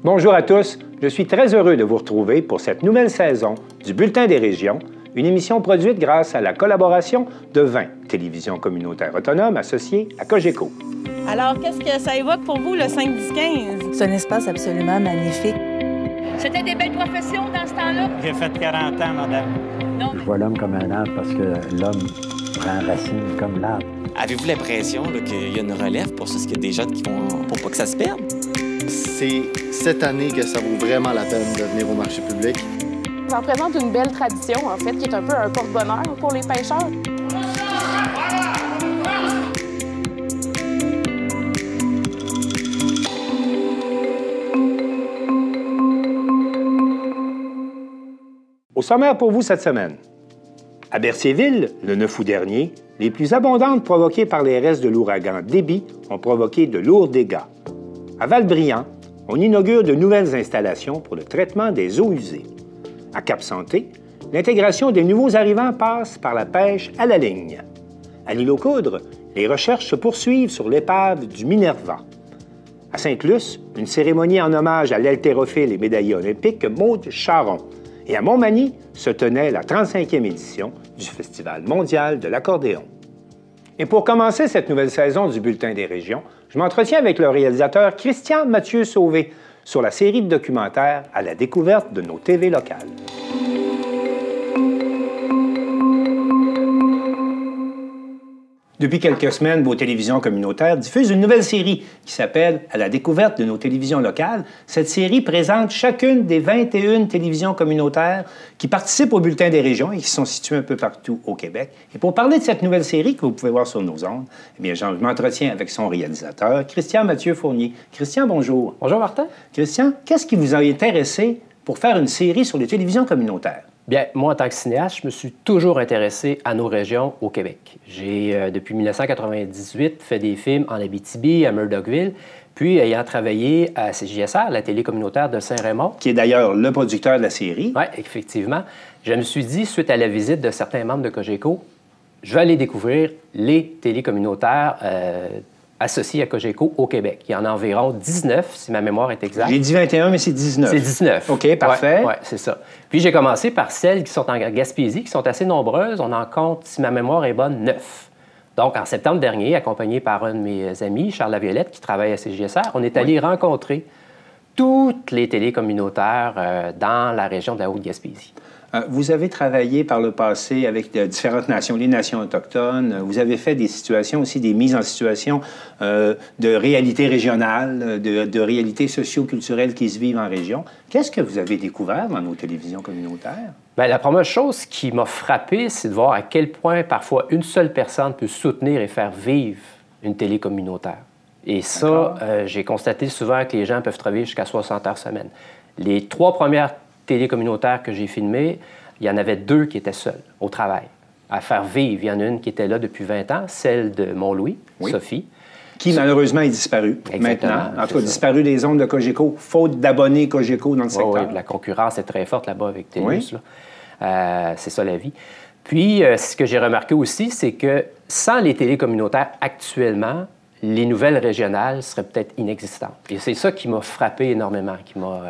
Bonjour à tous, je suis très heureux de vous retrouver pour cette nouvelle saison du Bulletin des régions, une émission produite grâce à la collaboration de 20 télévisions communautaires autonomes associées à Cogeco. Alors, qu'est-ce que ça évoque pour vous, le 5-10-15? C'est un espace absolument magnifique. C'était des belles professions dans ce temps-là? J'ai fait 40 ans, madame. Non. Je vois l'homme comme un arbre parce que l'homme prend racine comme l'arbre. Avez-vous l'impression qu'il y a une relève pour ça? Est-ce qu'il y a des gens qui vont pour pas que ça se perde? C'est cette année que ça vaut vraiment la peine de venir au marché public. Ça représente une belle tradition, en fait, qui est un peu un porte-bonheur pour les pêcheurs. Au sommaire pour vous cette semaine. À Berthierville, le 9 août dernier, les plus abondantes provoquées par les restes de l'ouragan Débby ont provoqué de lourds dégâts. À Val-Brillant, on inaugure de nouvelles installations pour le traitement des eaux usées. À Cap-Santé, l'intégration des nouveaux arrivants passe par la pêche à la ligne. À l'île-aux-Coudres, les recherches se poursuivent sur l'épave du Minerva. À Sainte-Luce, une cérémonie en hommage à l'haltérophile et médaillée olympique Maude Charron. Et à Montmagny se tenait la 35e édition du Festival mondial de l'accordéon. Et pour commencer cette nouvelle saison du Bulletin des régions, je m'entretiens avec le réalisateur Christian Mathieu Sauvé sur la série de documentaires à la découverte de nos TV locales. Depuis quelques semaines, vos télévisions communautaires diffusent une nouvelle série qui s'appelle « À la découverte de nos télévisions locales ». Cette série présente chacune des 21 télévisions communautaires qui participent au Bulletin des régions et qui sont situées un peu partout au Québec. Et pour parler de cette nouvelle série que vous pouvez voir sur nos ondes, eh bien, je m'entretiens avec son réalisateur, Christian Mathieu Fournier. Christian, bonjour. Bonjour, Martin. Christian, qu'est-ce qui vous a intéressé pour faire une série sur les télévisions communautaires? Bien, moi, en tant que cinéaste, je me suis toujours intéressé à nos régions au Québec. J'ai, depuis 1998, fait des films en Abitibi, à Murdochville, puis ayant travaillé à CJSR, la télé communautaire de Saint-Raymond. Qui est d'ailleurs le producteur de la série. Oui, effectivement. Je me suis dit, suite à la visite de certains membres de Cogeco, je vais aller découvrir les télés communautaires associés à Cogeco au Québec. Il y en a environ 19, si ma mémoire est exacte. J'ai dit 21, mais c'est 19. C'est 19. OK, parfait. Oui, c'est ça. Puis j'ai commencé par celles qui sont en Gaspésie, qui sont assez nombreuses. On en compte, si ma mémoire est bonne, 9. Donc, en septembre dernier, accompagné par un de mes amis, Charles Laviolette, qui travaille à CJSR, on est allé rencontrer toutes les télés communautaires dans la région de la Haute-Gaspésie. Vous avez travaillé par le passé avec différentes nations, les nations autochtones. Vous avez fait des situations aussi, des mises en situation de réalité régionale, de réalités socio-culturelles qui se vivent en région. Qu'est-ce que vous avez découvert dans nos télévisions communautaires? Bien, la première chose qui m'a frappé, c'est de voir à quel point parfois une seule personne peut soutenir et faire vivre une télé communautaire. Et ça, j'ai constaté souvent que les gens peuvent travailler jusqu'à 60 heures semaine. Les 3 premières télé communautaire que j'ai filmé, il y en avait 2 qui étaient seuls au travail, à faire vivre. Il y en a une qui était là depuis 20 ans, celle de Mont-Louis, Sophie. Qui malheureusement est disparue maintenant. En tout cas, disparue des ondes de Cogeco, faute d'abonnés Cogeco dans le secteur. Oui, la concurrence est très forte là-bas avec TELUS. C'est ça la vie. Puis, ce que j'ai remarqué aussi, c'est que sans les télés communautaires actuellement, les nouvelles régionales seraient peut-être inexistantes. Et c'est ça qui m'a frappé énormément, qui m'a...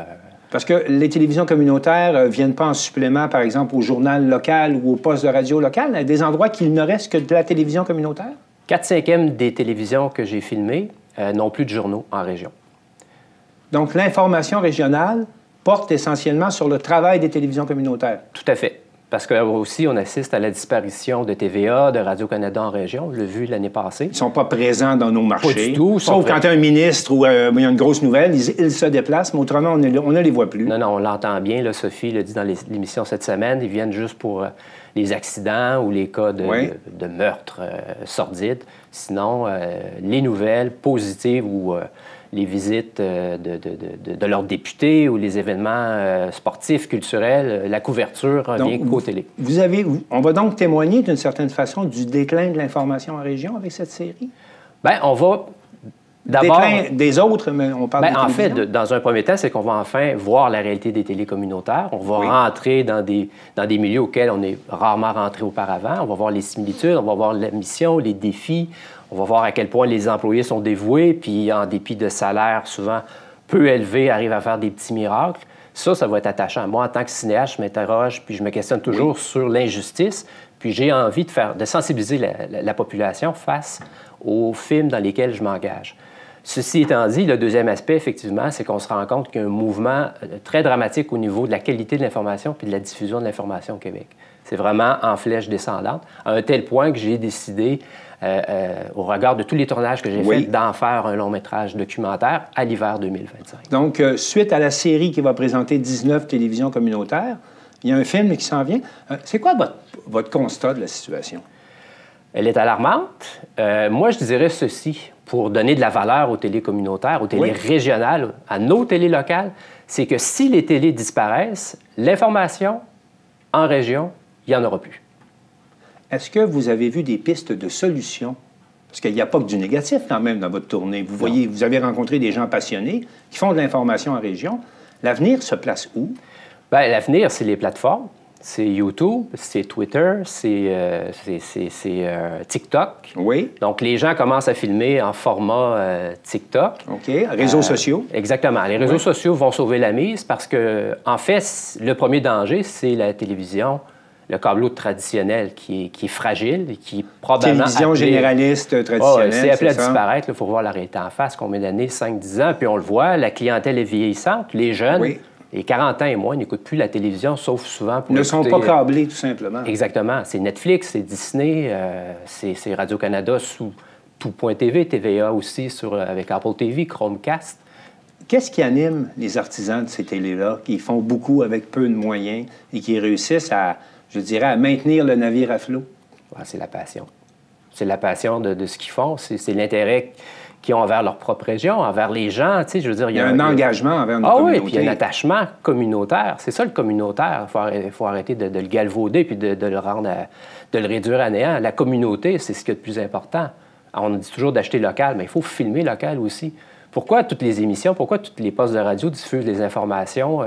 Parce que les télévisions communautaires ne viennent pas en supplément, par exemple, au journal local ou au poste de radio local, à des endroits qu'il ne reste que de la télévision communautaire? 4/5 des télévisions que j'ai filmées n'ont plus de journaux en région. Donc, l'information régionale porte essentiellement sur le travail des télévisions communautaires? Tout à fait. Parce que aussi, on assiste à la disparition de TVA, de Radio-Canada en région. On l'a vu l'année passée. Ils ne sont pas présents dans nos marchés. Pas du tout. Sauf quand il y a un ministre ou il y a une grosse nouvelle, ils se déplacent, mais autrement, on ne les voit plus. Non, non, on l'entend bien. Là, Sophie l'a dit dans l'émission cette semaine. Ils viennent juste pour les accidents ou les cas de meurtres sordides. Sinon, les nouvelles positives ou... les visites de leurs députés ou les événements sportifs, culturels, la couverture vient qu'aux télé. On va donc témoigner d'une certaine façon du déclin de l'information en région avec cette série? Bien, on va d'abord... Déclin des autres, mais on parle de en fait, dans un premier temps, c'est qu'on va enfin voir la réalité des télés communautaires. On va rentrer dans des milieux auxquels on est rarement rentré auparavant. On va voir les similitudes, on va voir la mission, les défis. On va voir à quel point les employés sont dévoués, puis en dépit de salaires souvent peu élevés arrivent à faire des petits miracles. Ça va être attachant. Moi, en tant que cinéaste, je m'interroge, puis je me questionne toujours sur l'injustice, puis j'ai envie de sensibiliser la population face aux films dans lesquels je m'engage. Ceci étant dit, le deuxième aspect, effectivement, c'est qu'on se rend compte qu'il y a un mouvement très dramatique au niveau de la qualité de l'information puis de la diffusion de l'information au Québec. C'est vraiment en flèche descendante, à un tel point que j'ai décidé, au regard de tous les tournages que j'ai faits, d'en faire un long-métrage documentaire à l'hiver 2025. Donc, suite à la série qui va présenter 19 télévisions communautaires, il y a un film qui s'en vient. C'est quoi votre constat de la situation? Elle est alarmante. Moi, je dirais ceci, pour donner de la valeur aux télés communautaires, aux télés régionales, à nos télés locales, c'est que si les télés disparaissent, l'information en région, il n'y en aura plus. Est-ce que vous avez vu des pistes de solutions? Parce qu'il n'y a pas que du négatif quand même dans votre tournée. Vous voyez, vous avez rencontré des gens passionnés qui font de l'information en région. L'avenir se place où? Bien, l'avenir, c'est les plateformes. C'est YouTube, c'est Twitter, c'est TikTok. Oui. Donc, les gens commencent à filmer en format TikTok. OK. Réseaux sociaux. Exactement. Les réseaux sociaux vont sauver la mise parce que, en fait, le premier danger, c'est la télévision, le câbleau traditionnel qui est fragile et qui probablement... Télévision généraliste traditionnelle, c'est appelé à disparaître. Il faut voir la réalité en face. Combien d'années? 5-10 ans. Puis on le voit, la clientèle est vieillissante. Les jeunes... Oui. Et 40 ans et moins n'écoutent plus la télévision, sauf souvent pour ne sont pas câblés, tout simplement. Exactement. C'est Netflix, c'est Disney, c'est Radio-Canada sous tout.tv, TVA aussi avec Apple TV, Chromecast. Qu'est-ce qui anime les artisans de ces télés-là, qui font beaucoup avec peu de moyens et qui réussissent à, je dirais, à maintenir le navire à flot? Ouais, c'est la passion. C'est la passion de ce qu'ils font. C'est l'intérêt qu'ils ont envers leur propre région, envers les gens. Tu sais, je veux dire, il y a un engagement envers nos communautés. Oui, puis il y a un attachement communautaire. C'est ça, le communautaire. Il faut arrêter de le galvauder puis de le réduire à néant. La communauté, c'est ce qui est le plus important. On dit toujours d'acheter local, mais il faut filmer local aussi. Pourquoi toutes les émissions, pourquoi tous les postes de radio diffusent des informations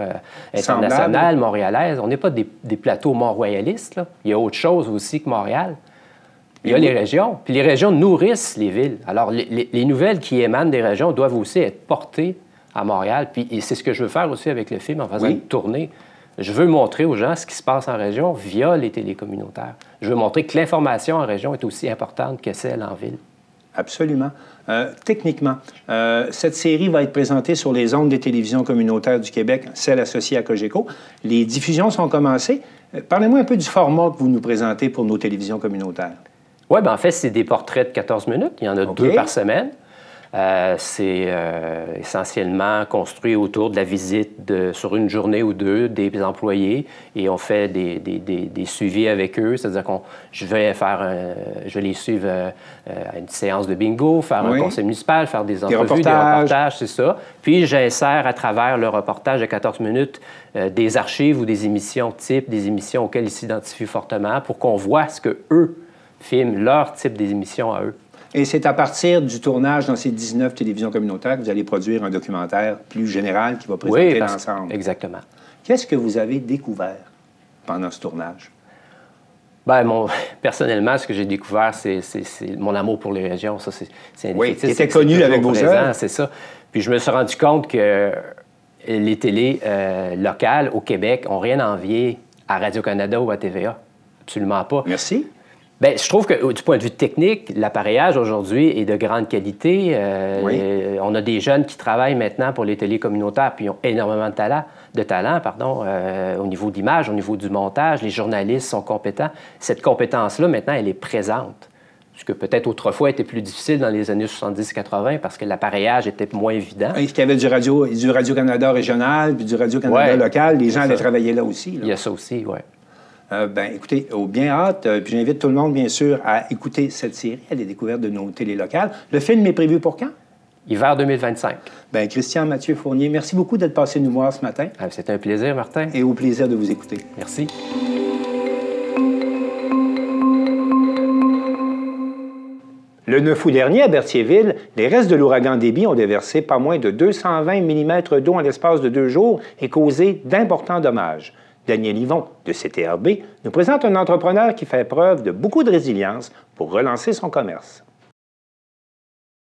internationales, montréalaises? On n'est pas des plateaux mont-royalistes, là. Il y a autre chose aussi que Montréal. Il y a les régions, puis les régions nourrissent les villes. Alors, les nouvelles qui émanent des régions doivent aussi être portées à Montréal, et c'est ce que je veux faire aussi avec le film en faisant une tournée. Je veux montrer aux gens ce qui se passe en région via les télécommunautaires. Je veux montrer que l'information en région est aussi importante que celle en ville. Absolument. Techniquement, cette série va être présentée sur les ondes des télévisions communautaires du Québec, celles associées à Cogeco. Les diffusions sont commencées. Parlez-moi un peu du format que vous nous présentez pour nos télévisions communautaires. Oui, bien en fait, c'est des portraits de 14 minutes. Il y en a 2 par semaine. C'est essentiellement construit autour de la visite sur une journée ou 2 des employés et on fait des suivis avec eux. C'est-à-dire je vais les suivre à une séance de bingo, faire un conseil municipal, faire des entrevues, des reportages, c'est ça. Puis j'insère à travers le reportage de 14 minutes des archives ou des émissions type, des émissions auxquelles ils s'identifient fortement pour qu'on voit ce qu'eux filment, leur type d'émissions à eux. Et c'est à partir du tournage dans ces 19 télévisions communautaires que vous allez produire un documentaire plus général qui va présenter l'ensemble. Exactement. Qu'est-ce que vous avez découvert pendant ce tournage? Bien, personnellement, ce que j'ai découvert, c'est mon amour pour les régions. Ça, c'est qui était connu avec vos œuvres. C'est ça. Puis je me suis rendu compte que les télés locales au Québec n'ont rien à envier à Radio-Canada ou à TVA. Absolument pas. Merci. Bien, je trouve que du point de vue technique, l'appareillage aujourd'hui est de grande qualité. On a des jeunes qui travaillent maintenant pour les télés communautaires puis ils ont énormément de talent, au niveau de l'image, au niveau du montage. Les journalistes sont compétents. Cette compétence-là, maintenant, elle est présente. Ce que peut-être autrefois était plus difficile dans les années 70-80 parce que l'appareillage était moins évident. Est-ce qu'il y avait du Radio-Canada régional puis du Radio-Canada local? Les gens allaient travailler là aussi. Là. Il y a ça aussi, oui. Écoutez, bien hâte, puis j'invite tout le monde, bien sûr, à écouter cette série, à la découverte de nos télés locales. Le film est prévu pour quand? Hiver 2025. Bien, Christian Mathieu Fournier, merci beaucoup d'être passé nous voir ce matin. C'était un plaisir, Martin. Et au plaisir de vous écouter. Merci. Le 9 août dernier, à Berthierville, les restes de l'ouragan Déby ont déversé pas moins de 220 mm d'eau en l'espace de 2 jours et causé d'importants dommages. Daniel Yvon, de CTRB, nous présente un entrepreneur qui fait preuve de beaucoup de résilience pour relancer son commerce.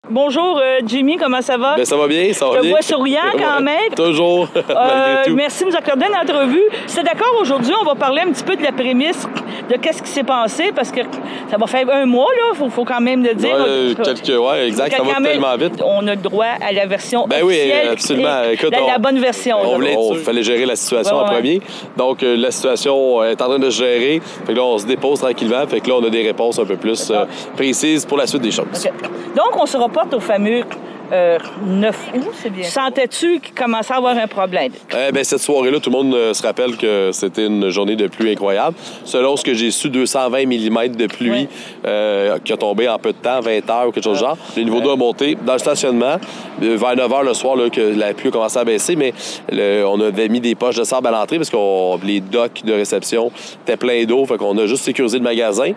Bonjour, Jimmy, comment ça va? Bien, ça va bien, ça va bien. bien. Je te vois souriant quand même. Toujours, malgré tout. Merci de nous accorder une entrevue. C'est d'accord, aujourd'hui, on va parler un petit peu de la prémisse de qu'est-ce qui s'est passé, parce que ça va faire un mois, là, faut quand même le dire. Ouais, exact, ça va tellement vite. On a le droit à la version officielle. Oui, absolument. Écoute, la bonne version. Il fallait gérer la situation en premier. Donc, la situation est en train de se gérer. Fait que là, on se dépose tranquillement. Fait que là, on a des réponses un peu plus précises pour la suite des choses. Okay. Donc, on se reporte au fameux 9 août, c'est bien. Sentais-tu qu'il commençait à avoir un problème? Cette soirée-là, tout le monde se rappelle que c'était une journée de pluie incroyable. Selon ce que j'ai su, 220 mm de pluie qui a tombé en peu de temps, 20 heures ou quelque chose du genre. Le niveau d'eau a monté dans le stationnement. Vers 9 h le soir, là, que la pluie a commencé à baisser, mais on avait mis des poches de sable à l'entrée parce que les docks de réception étaient pleins d'eau. Fait qu'on a juste sécurisé le magasin.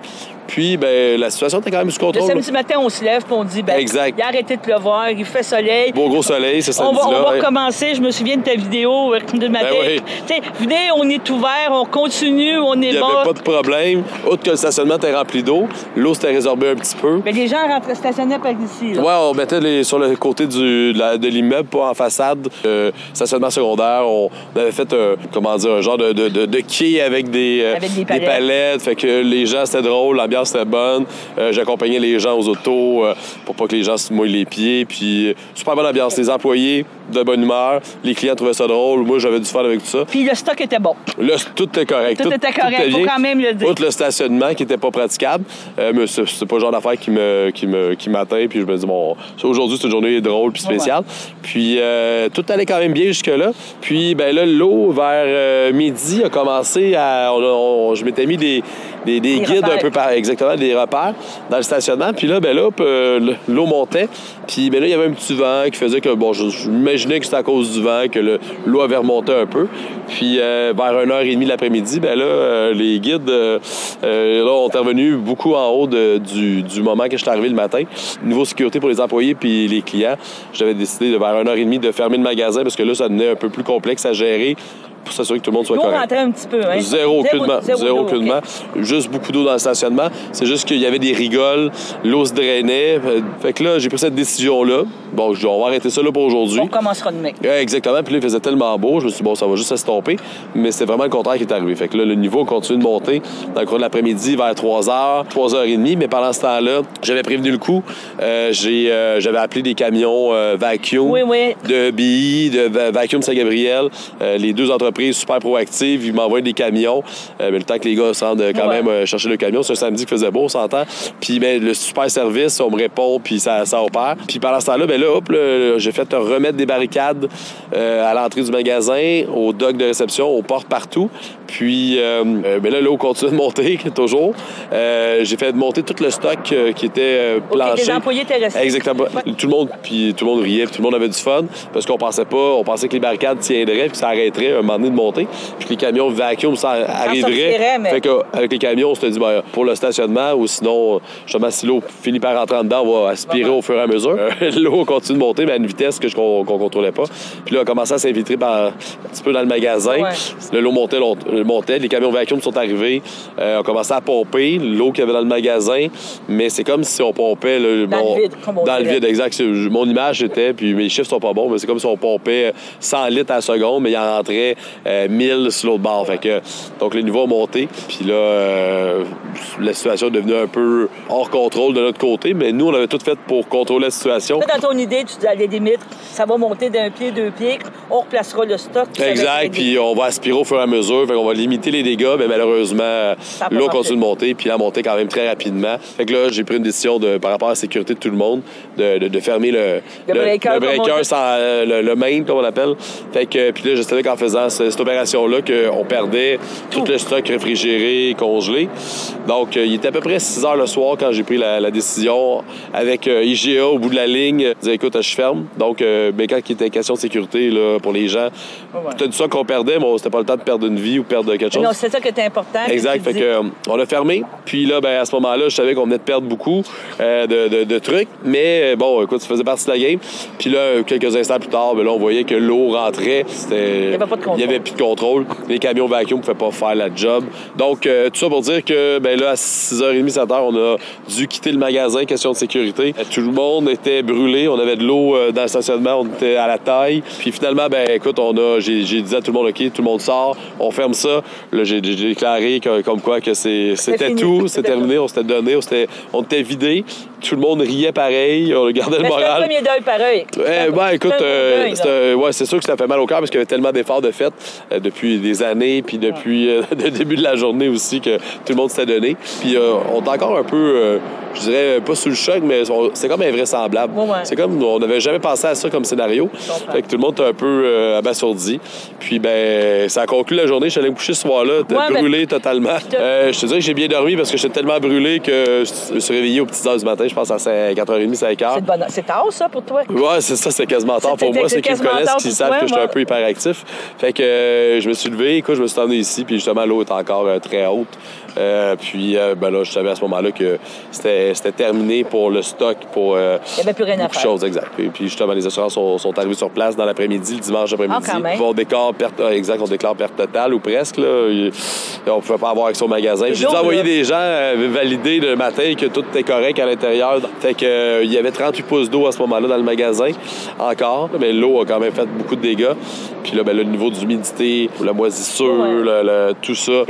Puis, la situation était quand même sous contrôle. Le samedi matin, on se lève et on dit, exact. Il a arrêté de pleuvoir, il fait soleil. Beau gros soleil, c'est samedi-là. On va recommencer. Je me souviens de ta vidéo de matin. Oui. Tu sais, venez, on est ouvert, on continue, on est Il n'y avait pas de problème. Outre que le stationnement était rempli d'eau, l'eau s'était résorbée un petit peu. Mais les gens rentraient stationnaient par ici. Oui, on mettait sur le côté de l'immeuble, pas en façade. Stationnement secondaire, on avait fait un genre de quai avec des palettes. Fait que les gens, c'était drôle, l'ambiance était bonne. J'accompagnais les gens aux autos pour pas que les gens se mouillent les pieds. Puis, super bonne ambiance. Les employés, de bonne humeur. Les clients trouvaient ça drôle. Moi, j'avais du fun avec tout ça. Puis le stock était bon. Tout était correct. Tout était correct, il faut quand même le dire. Outre le stationnement qui n'était pas praticable, mais c'est pas le genre d'affaire qui m'atteint. Puis je me dis, bon, aujourd'hui, c'est une journée drôle puis spéciale. Puis tout allait quand même bien jusque-là. Puis, là, l'eau, vers midi, a commencé à... je m'étais mis des guides repères. Un peu exactement, des repères dans le stationnement. Puis là, l'eau montait. Puis là, il y avait un petit vent qui faisait que, je m'imaginais que c'était à cause du vent que l'eau avait remonté un peu. Puis vers 1h30 de l'après-midi, les guides ont intervenu beaucoup en haut du moment que je suis arrivé le matin. Niveau sécurité pour les employés puis les clients, j'avais décidé vers 1h30 de fermer le magasin parce que là, ça devenait un peu plus complexe à gérer pour s'assurer que tout le monde soit correct. L'eau rentrait un petit peu, hein? Zéro aucunement. Okay. Juste beaucoup d'eau dans le stationnement. C'est juste qu'il y avait des rigoles, l'eau se drainait. Fait que là, j'ai pris cette décision-là. Bon, je dis, on va arrêter ça là pour aujourd'hui. On commencera demain. Exactement. Puis là, il faisait tellement beau. Je me suis dit, ça va juste s'estomper. Mais c'était vraiment le contraire qui est arrivé. Fait que là, le niveau continue de monter dans le cours de l'après-midi vers 3h, 3h30. Mais pendant ce temps-là, j'avais prévenu le coup. J'avais appelé des camions Vacuum de BI, de Vacuum Saint-Gabriel. Les deux entreprises super proactives. Ils m'envoient des camions. Mais le temps que les gars se rendent quand même chercher le camion, c'est un samedi qui faisait beau, on s'entend. Puis le super service, on me répond, puis ça opère. Puis pendant ce temps-là, j'ai fait remettre des barricades à l'entrée du magasin, au dock de réception, aux portes partout. Puis là, l'eau continue de monter, toujours. J'ai fait monter tout le stock qui était planché. Les employés étaient restés. Exactement. Tout le monde riait, puis tout le monde avait du fun, parce qu'on pensait que les barricades tiendraient, puis que ça arrêterait un moment donné de monter, puis que les camions Vacuum arriveraient. Fait qu'avec les camions, on s'était dit, pour le stationnement, ou sinon, justement, si l'eau finit par rentrer en dedans, on va aspirer au fur et à mesure. L'eau continue de monter, mais à une vitesse qu'on contrôlait pas. Puis là, on a commencé à s'infiltrer un petit peu dans le magasin. L'eau montait, les camions Vacuum sont arrivés. On commençait à pomper l'eau qu'il y avait dans le magasin, mais c'est comme si on pompait dans le vide, exact. Mon image était, puis mes chiffres sont pas bons, mais c'est comme si on pompait 100 litres à la seconde, mais il en rentrait 1000 sur l'autre bord. Fait que, donc, le niveau a monté. Puis là, la situation est devenue un peu hors contrôle de notre côté, mais nous, on avait tout fait pour contrôler la situation. Dans ton idée, tu dis, à la limite, ça va monter d'un pied, 2 pieds, on replacera le stock. Exact, puis on va aspirer au fur et à mesure. Fait qu'on va limiter les dégâts, mais malheureusement, l'eau continue de monter, puis elle a monté quand même très rapidement. Fait que là, j'ai pris une décision par rapport à la sécurité de tout le monde, de fermer le breaker sans le main, comme on l'appelle. Fait que, puis là, je savais qu'en faisant cette opération-là, qu'on perdait tout le stock réfrigéré, congelé. Donc, il était à peu près 6 h le soir quand j'ai pris la décision avec IGA au bout de la ligne. Je disais, écoute, je ferme. Donc, quand il était question de sécurité là, pour les gens, c'était du ça qu'on perdait, mais c'était pas le temps de perdre une vie ou perdre quelque chose. Non, c'est ça qui était important. Exact. Fait que, on a fermé. Puis là, à ce moment-là, je savais qu'on venait de perdre beaucoup de trucs. Mais bon, écoute, ça faisait partie de la game. Puis là, quelques instants plus tard, là, on voyait que l'eau rentrait. Il n'y avait pas de contrôle. Il avait plus de contrôle. Les camions vacuum ne pouvaient pas faire la job. Donc, tout ça pour dire que là, à 6h30, 7h, on a dû quitter le magasin, question de sécurité. Tout le monde était brûlé. On avait de l'eau dans le stationnement. On était à la taille. Puis finalement, écoute, j'ai dit à tout le monde, OK, tout le monde sort. On ferme ça. Là, j'ai déclaré comme quoi que c'était tout. C'était terminé. On s'était donné. On était vidé. Tout le monde riait pareil. On gardait le moral. C'est un premier deuil pareil. Écoute, c'est sûr que ça fait mal au cœur parce qu'il y avait tellement d'efforts de fait depuis des années, puis depuis le début de la journée aussi que tout le monde s'était donné. Puis on est encore un peu, je dirais, pas sous le choc, mais c'est comme invraisemblable. Ouais. C'est comme, on n'avait jamais pensé à ça comme scénario. Fait que tout le monde est un peu abasourdi. Puis ça a conclu la journée. Je suis allé me coucher ce soir-là, brûlé totalement. Je te dirais que j'ai bien dormi parce que j'étais tellement brûlé que je me suis réveillé aux petites heures du matin. Je pense à 4h30, 5h. C'est tard, ça, pour toi? Ouais, c'est ça, c'est quasiment tard pour moi. Ceux qui me connaissent, qui savent que je suis un peu hyperactif. Fait que je me suis levé, écoute, je me suis emmené ici, puis justement, l'eau est encore très haute. Là, je savais à ce moment-là que c'était terminé pour le stock, pour il n'y avait plus rien à faire. Choses, exact. Et puis justement, les assurances sont arrivés sur place dans l'après-midi, le dimanche après-midi. On déclare perte totale ou presque. Là. On ne pouvait pas avoir accès au magasin. J'ai dû envoyer des gens valider le matin que tout était correct à l'intérieur. Fait que il y avait 38 pouces d'eau à ce moment-là dans le magasin encore, mais l'eau a quand même fait beaucoup de dégâts. Puis là, le niveau d'humidité, la moisissure, tout ça.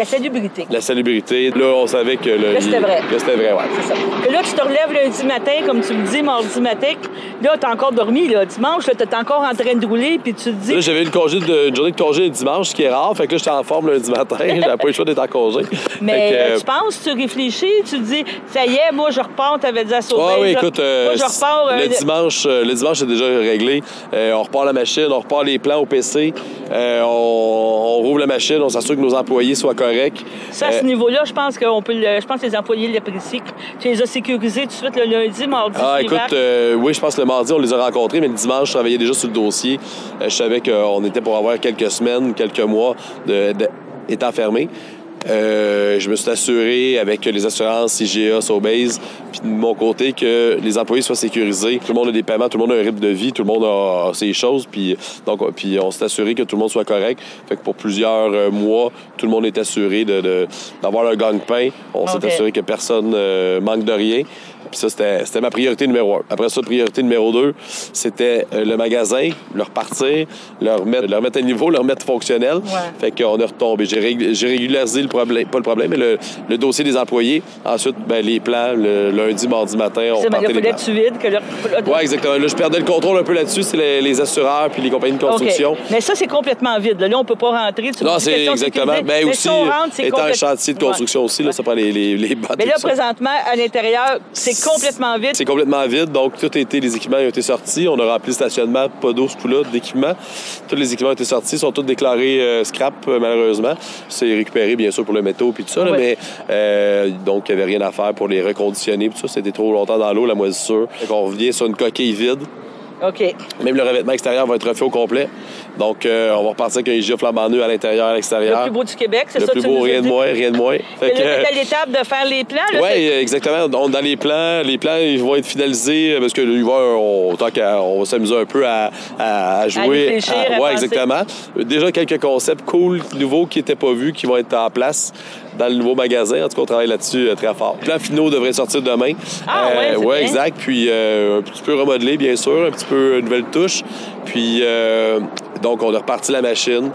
La salubrité. Là, on savait que c'était vrai. C'était vrai, ouais. C'est ça. Que là, tu te relèves lundi matin, comme tu me dis, mardi matin. Là, t'as encore dormi, là. Dimanche, là, t'es encore en train de rouler, puis tu te dis... Là, j'avais une journée de congé le dimanche, ce qui est rare. Fait que là, j'étais en forme lundi matin. J'avais pas eu le choix d'être en congé. Mais tu penses, tu réfléchis, tu te dis, ça y est, moi, je repars, t'avais dit à sauver. Oui, écoute, moi, je repars... Le dimanche, c'est déjà réglé. On repart la machine, on repart les plans au PC. On rouvre la machine, on s'assure que nos employés soient corrects. Ça, à ce niveau-là, je pense que les employés de l'apprécient. Tu les as sécurisés tout de suite le lundi, mardi. Écoute, oui, je pense que le mardi, on les a rencontrés, mais le dimanche, je travaillais déjà sur le dossier. Je savais qu'on était pour avoir quelques semaines, quelques mois étant fermés. Je me suis assuré avec les assurances IGA, Sobase, puis de mon côté que les employés soient sécurisés. Tout le monde a des paiements, tout le monde a un rythme de vie, tout le monde a ses choses, puis on s'est assuré que tout le monde soit correct. Fait que pour plusieurs mois, tout le monde est assuré d'avoir leur gagne-pain. On s'est assuré que personne manque de rien. Puis ça, c'était ma priorité numéro 1. Après ça, priorité numéro 2, c'était le magasin, le repartir, leur mettre à niveau, leur mettre fonctionnel. Ouais. Fait qu'on est retombé. J'ai régularisé le problème, pas le problème, mais le dossier des employés. Ensuite, les plans, le lundi, mardi matin, on partait les plans. Tu vides que oui, exactement. Là, je perdais le contrôle un peu là-dessus. C'est les assureurs puis les compagnies de construction. Okay. Mais ça, c'est complètement vide. Là, on peut pas rentrer. Non, c'est exactement. Mais aussi, étant un chantier de construction aussi, là, ça prend les bottes. Mais là, présentement, à l'intérieur, c'est complètement vide. C'est complètement vide. Donc, les équipements ont été sortis. On a rempli le stationnement, pas d'eau ce coup-là, d'équipements. Tous les équipements ont été sortis, sont tous déclarés scrap, malheureusement. C'est récupéré, bien sûr, pour le métaux et tout ça. Là, mais donc, il n'y avait rien à faire pour les reconditionner. Tout ça, c'était trop longtemps dans l'eau, la moisissure. Donc, on revient sur une coquille vide. OK. Même le revêtement extérieur va être refait au complet. Donc, on va repartir avec un IGA flambant neuf à l'intérieur et à l'extérieur. Le plus beau du Québec, c'est ça? Le plus beau, rien de moins. Fait que là, t'es à l'étape de faire les plans? Oui, exactement. Donc, dans les plans, ils vont être finalisés parce que l'hiver, on va s'amuser un peu à jouer. À réfléchir, à penser. Exactement. Déjà, quelques concepts cool, nouveaux, qui n'étaient pas vus, qui vont être en place dans le nouveau magasin. En tout cas, on travaille là-dessus très fort. Les plans finaux devraient sortir demain. Oui, exact. Puis, un petit peu remodelé, bien sûr, un petit peu nouvelle touche. Puis, donc, on a reparti la machine.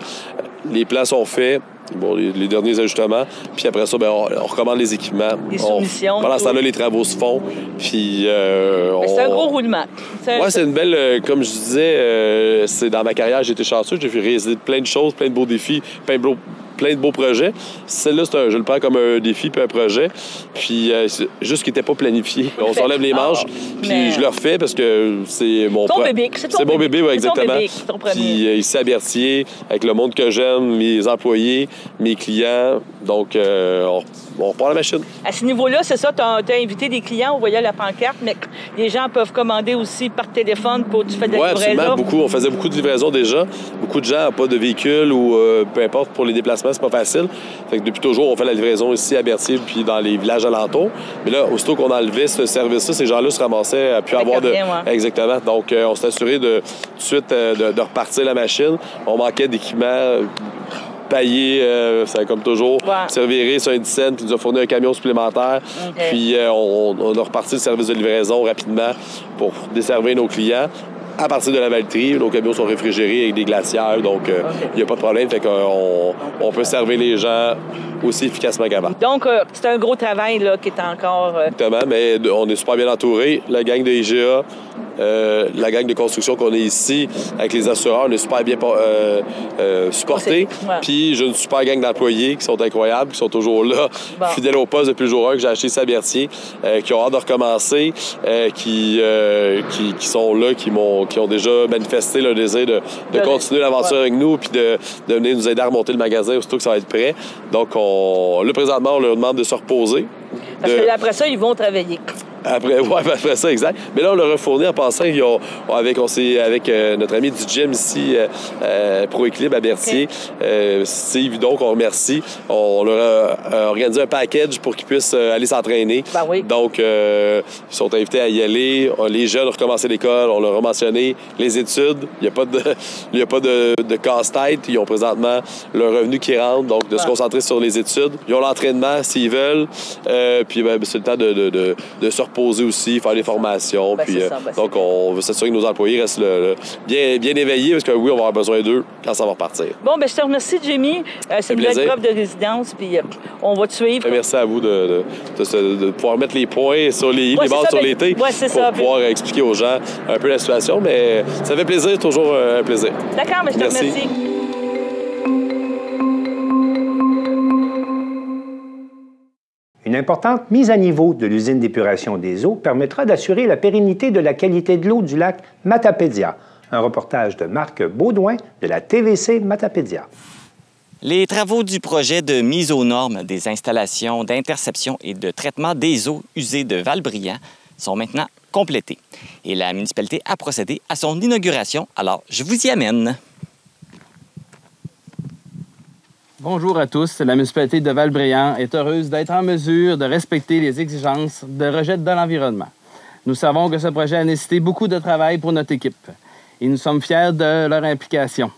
Les plans sont faits. Bon, les derniers ajustements. Puis après ça, on recommande les équipements. Les soumissions. Pendant ce temps-là, les travaux se font. Puis c'est un gros roulement. Oui, c'est une belle... comme je disais, c'est dans ma carrière, j'ai été chanceux. J'ai réalisé plein de choses, plein de beaux défis, plein de beaux projets. Celle-là, je le prends comme un défi puis un projet. Puis c'est juste qu'il n'était pas planifié. On s'enlève les manches, puis je le refais parce que c'est mon... C'est mon bébé, oui, exactement. C'est ton premier. Puis ici à Berthier, avec le monde que j'aime, mes employés, mes clients, Donc, on repart la machine. À ce niveau-là, c'est ça, tu as invité des clients, on voyait la pancarte, mais les gens peuvent commander aussi par téléphone pour tu fais de la livraison. Oui, absolument. Beaucoup. On faisait beaucoup de livraisons déjà. Beaucoup de gens n'ont pas de véhicule ou peu importe, pour les déplacements, c'est pas facile. Fait que depuis toujours, on fait la livraison ici à Berthier puis dans les villages alentours. Mais là, aussitôt qu'on enlevait ce service-là, ces gens-là se ramassaient à plus avoir de... Exactement. Donc, on s'est assuré tout de suite de repartir la machine. On manquait d'équipement paillé, c'est comme toujours. Serviré sur un 10 cents, puis nous a fourni un camion supplémentaire. Puis on a reparti le service de livraison rapidement pour desservir nos clients. À partir de la Valtrie, nos camions sont réfrigérés avec des glacières, donc il n'y a pas de problème. Fait qu'on peut servir les gens aussi efficacement qu'avant. Donc, c'est un gros travail là, qui est encore... Exactement, mais on est super bien entouré. La gang de IGA, la gang de construction qu'on est ici, avec les assureurs, on est super bien supportés. Puis j'ai une super gang d'employés qui sont incroyables, qui sont toujours là, fidèles au poste depuis le jour 1 que j'ai acheté ici à Berthier, qui ont hâte de recommencer, qui sont là, qui ont déjà manifesté leur désir de continuer l'aventure avec nous puis de venir nous aider à remonter le magasin aussitôt que ça va être prêt. Donc, là, présentement, on leur demande de se reposer. Parce que après ça, ils vont travailler. Après ça, exact. Mais là, on leur a fourni en passant, avec notre ami du gym ici, Pro Équilibre à Berthier, Steve, donc, on remercie. On leur a organisé un package pour qu'ils puissent aller s'entraîner. Donc, ils sont invités à y aller. Les jeunes ont recommencé l'école, on leur a mentionné les études. Il n'y a pas de casse-tête. Ils ont présentement leur revenu qui rentre, donc de se concentrer sur les études. Ils ont l'entraînement s'ils veulent. Puis, c'est le temps de se reposer aussi, faire des formations. Donc, on veut s'assurer que nos employés restent bien éveillés parce que oui, on va avoir besoin d'eux quand ça va repartir. Bon, je te remercie, Jamie. C'est une belle preuve de résidence, puis on va te suivre. Merci à vous de pouvoir mettre les points sur les bases sur les T pour pouvoir expliquer aux gens un peu la situation. Mais ça fait plaisir, toujours un plaisir. D'accord, mais je te remercie. Une importante mise à niveau de l'usine d'épuration des eaux permettra d'assurer la pérennité de la qualité de l'eau du lac Matapédia. Un reportage de Marc Baudouin de la TVC Matapédia. Les travaux du projet de mise aux normes des installations d'interception et de traitement des eaux usées de Val-Brillant sont maintenant complétés. Et la municipalité a procédé à son inauguration. Alors, je vous y amène. Bonjour à tous. La municipalité de Val-Brillant est heureuse d'être en mesure de respecter les exigences de rejet de l'environnement. Nous savons que ce projet a nécessité beaucoup de travail pour notre équipe et nous sommes fiers de leur implication.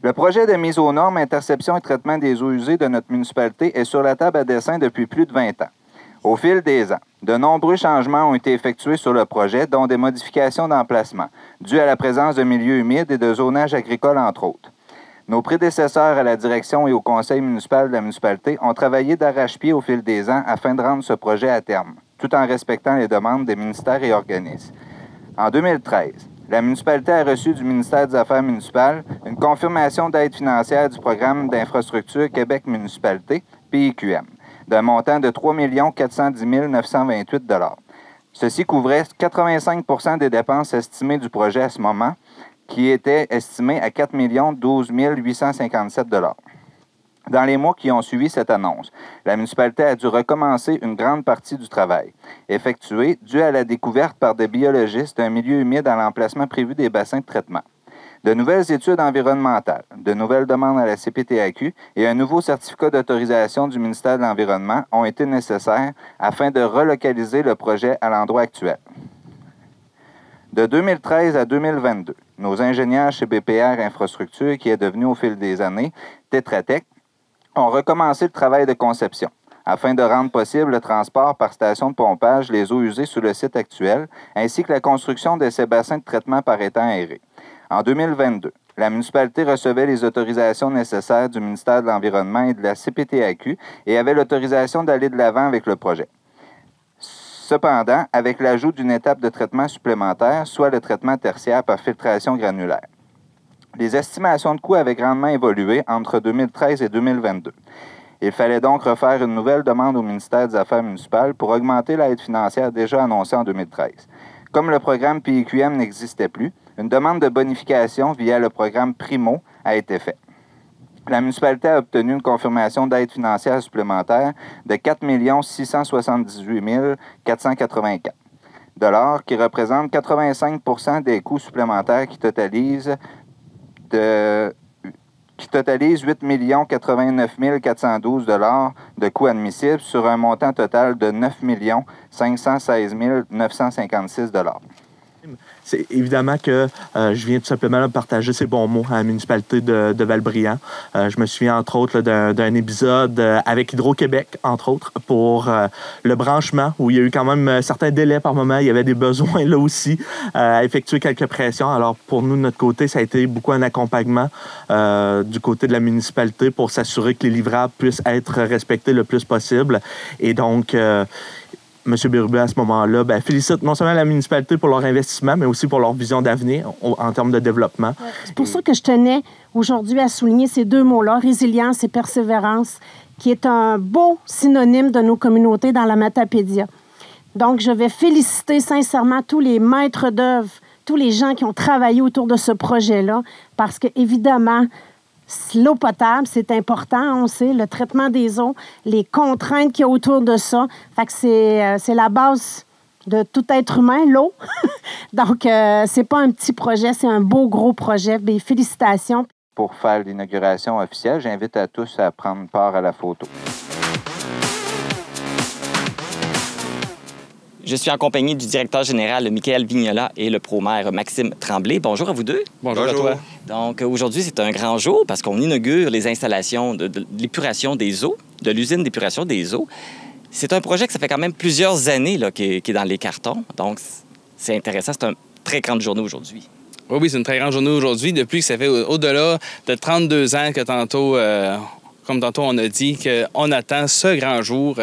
Le projet de mise aux normes, interception et traitement des eaux usées de notre municipalité est sur la table à dessin depuis plus de 20 ans. Au fil des ans, de nombreux changements ont été effectués sur le projet, dont des modifications d'emplacement, dues à la présence de milieux humides et de zonage agricole, entre autres. Nos prédécesseurs à la direction et au conseil municipal de la municipalité ont travaillé d'arrache-pied au fil des ans afin de rendre ce projet à terme, tout en respectant les demandes des ministères et organismes. En 2013, la municipalité a reçu du ministère des Affaires municipales une confirmation d'aide financière du programme d'infrastructure Québec Municipalité, PIQM, d'un montant de 3 410 928 $. Ceci couvrait 85 des dépenses estimées du projet à ce moment, qui était estimé à 4 012 857 $. Dans les mois qui ont suivi cette annonce, la municipalité a dû recommencer une grande partie du travail, effectué dû à la découverte par des biologistes d'un milieu humide à l'emplacement prévu des bassins de traitement. De nouvelles études environnementales, de nouvelles demandes à la CPTAQ et un nouveau certificat d'autorisation du ministère de l'Environnement ont été nécessaires afin de relocaliser le projet à l'endroit actuel. De 2013 à 2022, nos ingénieurs chez BPR Infrastructure, qui est devenu au fil des années Tetra Tech, ont recommencé le travail de conception afin de rendre possible le transport par station de pompage des eaux usées sur le site actuel, ainsi que la construction de ces bassins de traitement par étang aéré. En 2022, la municipalité recevait les autorisations nécessaires du ministère de l'Environnement et de la CPTAQ et avait l'autorisation d'aller de l'avant avec le projet. Cependant, avec l'ajout d'une étape de traitement supplémentaire, soit le traitement tertiaire par filtration granulaire. Les estimations de coûts avaient grandement évolué entre 2013 et 2022. Il fallait donc refaire une nouvelle demande au ministère des Affaires municipales pour augmenter l'aide financière déjà annoncée en 2013. Comme le programme PIQM n'existait plus, une demande de bonification via le programme Primo a été faite. La municipalité a obtenu une confirmation d'aide financière supplémentaire de 4 678 484 $, qui représente 85 % des coûts supplémentaires qui totalisent 8 89 412 $ de coûts admissibles sur un montant total de 9 516 956 $. C'est évidemment que je viens tout simplement partager ces bons mots à la municipalité de Val-Bréand. Je me souviens, entre autres, d'un épisode avec Hydro-Québec, entre autres, pour le branchement, où il y a eu quand même certains délais par moment. Il y avait des besoins là aussi à effectuer quelques pressions. Alors, pour nous, de notre côté, ça a été beaucoup un accompagnement du côté de la municipalité pour s'assurer que les livrables puissent être respectés le plus possible. Et donc, M. Bérubé, à ce moment-là, félicite non seulement la municipalité pour leur investissement, mais aussi pour leur vision d'avenir en termes de développement. C'est pour ça que je tenais aujourd'hui à souligner ces deux mots-là, résilience et persévérance, qui est un beau synonyme de nos communautés dans la Matapédia. Donc, je vais féliciter sincèrement tous les maîtres d'œuvre, tous les gens qui ont travaillé autour de ce projet-là, parce que, évidemment, l'eau potable, c'est important, on sait, le traitement des eaux, les contraintes qu'il y a autour de ça. Fait que c'est la base de tout être humain, l'eau. Donc, c'est pas un petit projet, c'est un beau, gros projet. Bien, félicitations. Pour faire l'inauguration officielle, j'invite à tous à prendre part à la photo. Je suis en compagnie du directeur général Michael Vignola et le pro-maire Maxime Tremblay. Bonjour à vous deux. Bonjour à toi. Donc, aujourd'hui, c'est un grand jour parce qu'on inaugure les installations de l'épuration des eaux, de l'usine d'épuration des eaux. C'est un projet que ça fait quand même plusieurs années là, qui est dans les cartons. Donc, c'est intéressant. C'est une très grande journée aujourd'hui. Oui, c'est une très grande journée aujourd'hui. Depuis que ça fait au-delà de 32 ans que tantôt... Comme tantôt on a dit, qu'on attend ce grand jour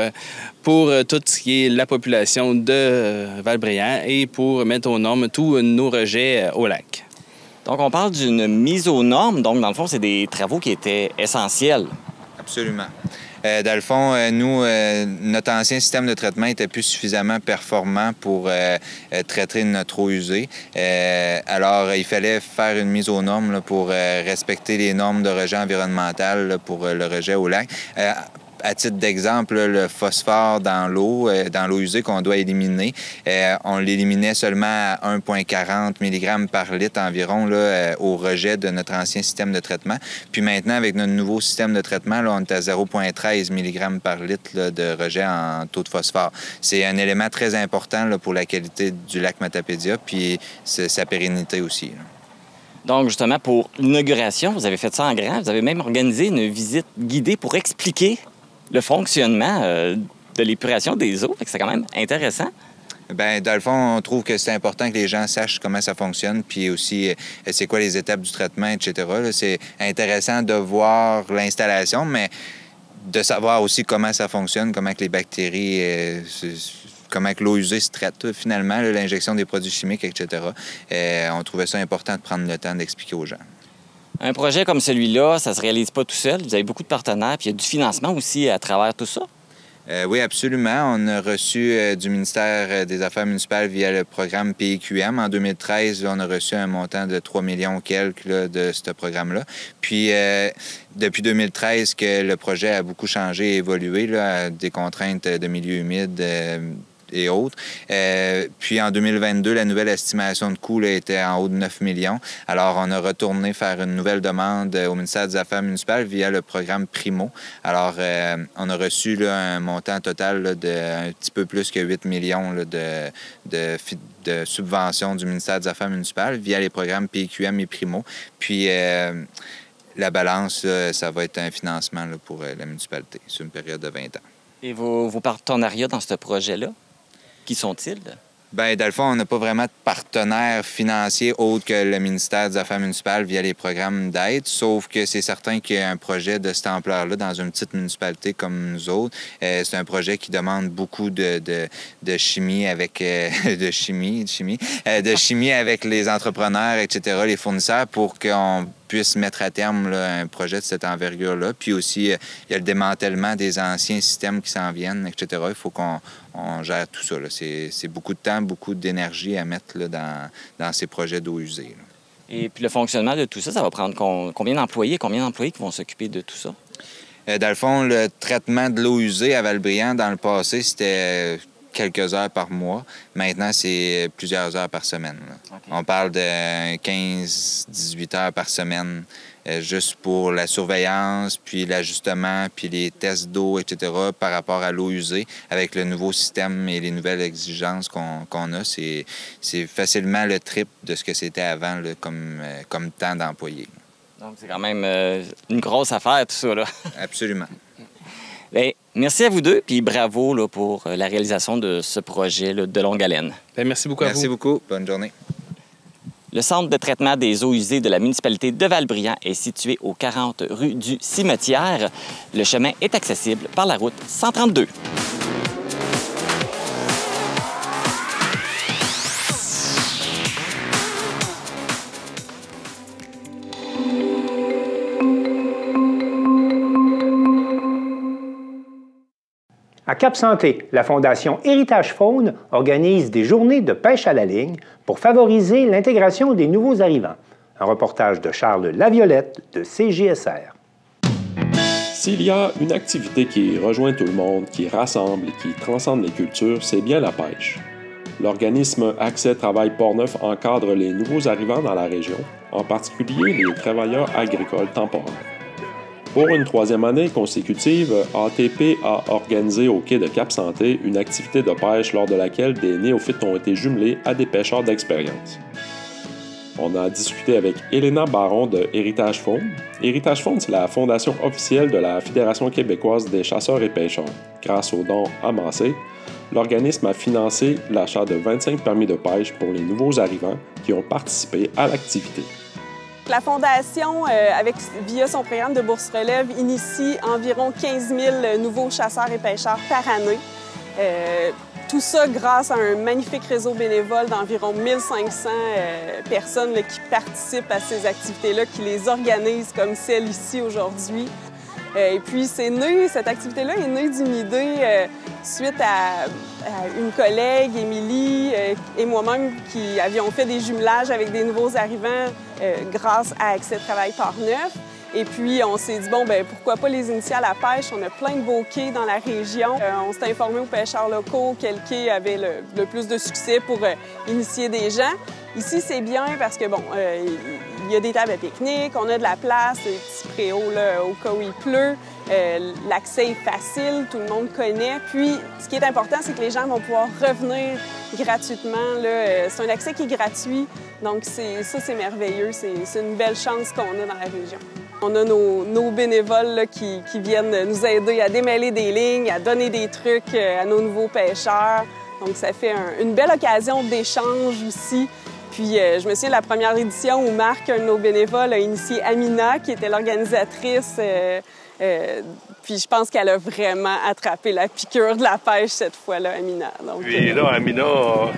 pour tout ce qui est la population de Val-Bréand et pour mettre aux normes tous nos rejets au lac. Donc, on parle d'une mise aux normes. Donc, dans le fond, c'est des travaux qui étaient essentiels. Absolument. Dans le fond, nous, notre ancien système de traitement était plus suffisamment performant pour traiter notre eau usée. Alors, il fallait faire une mise aux normes là, pour respecter les normes de rejet environnemental là, pour le rejet au lac. À titre d'exemple, le phosphore dans l'eau usée qu'on doit éliminer, on l'éliminait seulement à 1,40 mg par litre environ là, au rejet de notre ancien système de traitement. Puis maintenant, avec notre nouveau système de traitement, là, on est à 0,13 mg par litre là, de rejet en taux de phosphore. C'est un élément très important là, pour la qualité du lac Matapédia, puis sa pérennité aussi. Là. Donc, justement, pour l'inauguration, vous avez fait ça en grand. Vous avez même organisé une visite guidée pour expliquer le fonctionnement de l'épuration des eaux. C'est quand même intéressant. Bien, dans le fond, on trouve que c'est important que les gens sachent comment ça fonctionne, puis aussi c'est quoi les étapes du traitement, etc. Là, c'est intéressant de voir l'installation, mais de savoir aussi comment ça fonctionne, comment que les bactéries, comment que l'eau usée se traite finalement, là, l'injection des produits chimiques, etc. On trouvait ça important de prendre le temps d'expliquer aux gens. Un projet comme celui-là, ça ne se réalise pas tout seul. Vous avez beaucoup de partenaires, puis il y a du financement aussi à travers tout ça. Oui, absolument. On a reçu du ministère des Affaires municipales via le programme PQM. En 2013, on a reçu un montant de 3 millions quelques là, de ce programme-là. Puis, depuis 2013, que le projet a beaucoup changé et évolué, là, à des contraintes de milieu humide et autres. Puis en 2022, la nouvelle estimation de coût là, était en haut de 9 millions. Alors, on a retourné faire une nouvelle demande au ministère des Affaires municipales via le programme Primo. Alors, on a reçu là, un montant total là, de un petit peu plus que 8 millions là, de subventions du ministère des Affaires municipales via les programmes PQM et Primo. Puis, la balance, là, ça va être un financement là, pour la municipalité sur une période de 20 ans. Et vos partenariats dans ce projet-là? Qui sont-ils? Bien, dans le fond, on n'a pas vraiment de partenaire financier autre que le ministère des Affaires municipales via les programmes d'aide, sauf que c'est certain qu'il y a un projet de cette ampleur-là dans une petite municipalité comme nous autres. C'est un projet qui demande beaucoup de chimie avec de chimie avec les entrepreneurs, etc., les fournisseurs, pour qu'on puisse mettre à terme là, un projet de cette envergure-là. Puis aussi, il y a le démantèlement des anciens systèmes qui s'en viennent, etc. Il faut qu'on gère tout ça. C'est beaucoup de temps, beaucoup d'énergie à mettre là, dans ces projets d'eau usée. Là. Et puis le fonctionnement de tout ça, ça va prendre combien d'employés qui vont s'occuper de tout ça? Dans le fond, le traitement de l'eau usée à Valbriand, dans le passé, c'était quelques heures par mois. Maintenant, c'est plusieurs heures par semaine. Okay. On parle de 15-18 heures par semaine, juste pour la surveillance, puis l'ajustement, puis les tests d'eau, etc., par rapport à l'eau usée. Avec le nouveau système et les nouvelles exigences qu'on a, c'est facilement le triple de ce que c'était avant là, comme temps d'employés. Donc, c'est quand même une grosse affaire, tout ça, là. Absolument. Bien, merci à vous deux, puis bravo là, pour la réalisation de ce projet là, de longue haleine. Bien, merci beaucoup à vous. Merci beaucoup. Bonne journée. Le centre de traitement des eaux usées de la municipalité de Valbriand est situé au 40 rue du Cimetière. Le chemin est accessible par la route 132. À Cap-Santé, la Fondation Héritage Faune organise des journées de pêche à la ligne pour favoriser l'intégration des nouveaux arrivants. Un reportage de Charles Laviolette de CJSR. S'il y a une activité qui rejoint tout le monde, qui rassemble et qui transcende les cultures, c'est bien la pêche. L'organisme Accès Travail Portneuf encadre les nouveaux arrivants dans la région, en particulier les travailleurs agricoles temporaires. Pour une troisième année consécutive, ATP a organisé au quai de Cap-Santé une activité de pêche lors de laquelle des néophytes ont été jumelés à des pêcheurs d'expérience. On a discuté avec Elena Baron de Héritage Faune. Héritage Faune, c'est la fondation officielle de la Fédération québécoise des chasseurs et pêcheurs. Grâce aux dons amassés, l'organisme a financé l'achat de 25 permis de pêche pour les nouveaux arrivants qui ont participé à l'activité. La Fondation, via son programme de bourse relève, initie environ 15 000 nouveaux chasseurs et pêcheurs par année. Tout ça grâce à un magnifique réseau bénévole d'environ 1500 personnes là, qui participent à ces activités-là, qui les organisent comme celle ici aujourd'hui. Et puis, cette activité-là est née d'une idée suite à une collègue, Émilie, et moi-même qui avions fait des jumelages avec des nouveaux arrivants grâce à Accès Travail Portneuf. Et puis, on s'est dit, bon, ben pourquoi pas les initier à la pêche? On a plein de beaux quais dans la région. On s'est informé aux pêcheurs locaux quel quai avait le plus de succès pour initier des gens. Ici, c'est bien parce que, bon, il y a des tables à pique-nique, on a de la place, des petits préaux là, au cas où il pleut. L'accès est facile, tout le monde connaît. Puis, ce qui est important, c'est que les gens vont pouvoir revenir gratuitement. C'est un accès qui est gratuit, donc ça, c'est merveilleux. C'est une belle chance qu'on a dans la région. On a nos bénévoles là, qui viennent nous aider à démêler des lignes, à donner des trucs à nos nouveaux pêcheurs. Donc, ça fait une belle occasion d'échange aussi. Puis, je me souviens de la première édition où Marc, un de nos bénévoles, a initié Amina, qui était l'organisatrice. Puis, je pense qu'elle a vraiment attrapé la piqûre de la pêche cette fois-là, Amina. Donc, puis là, Amina a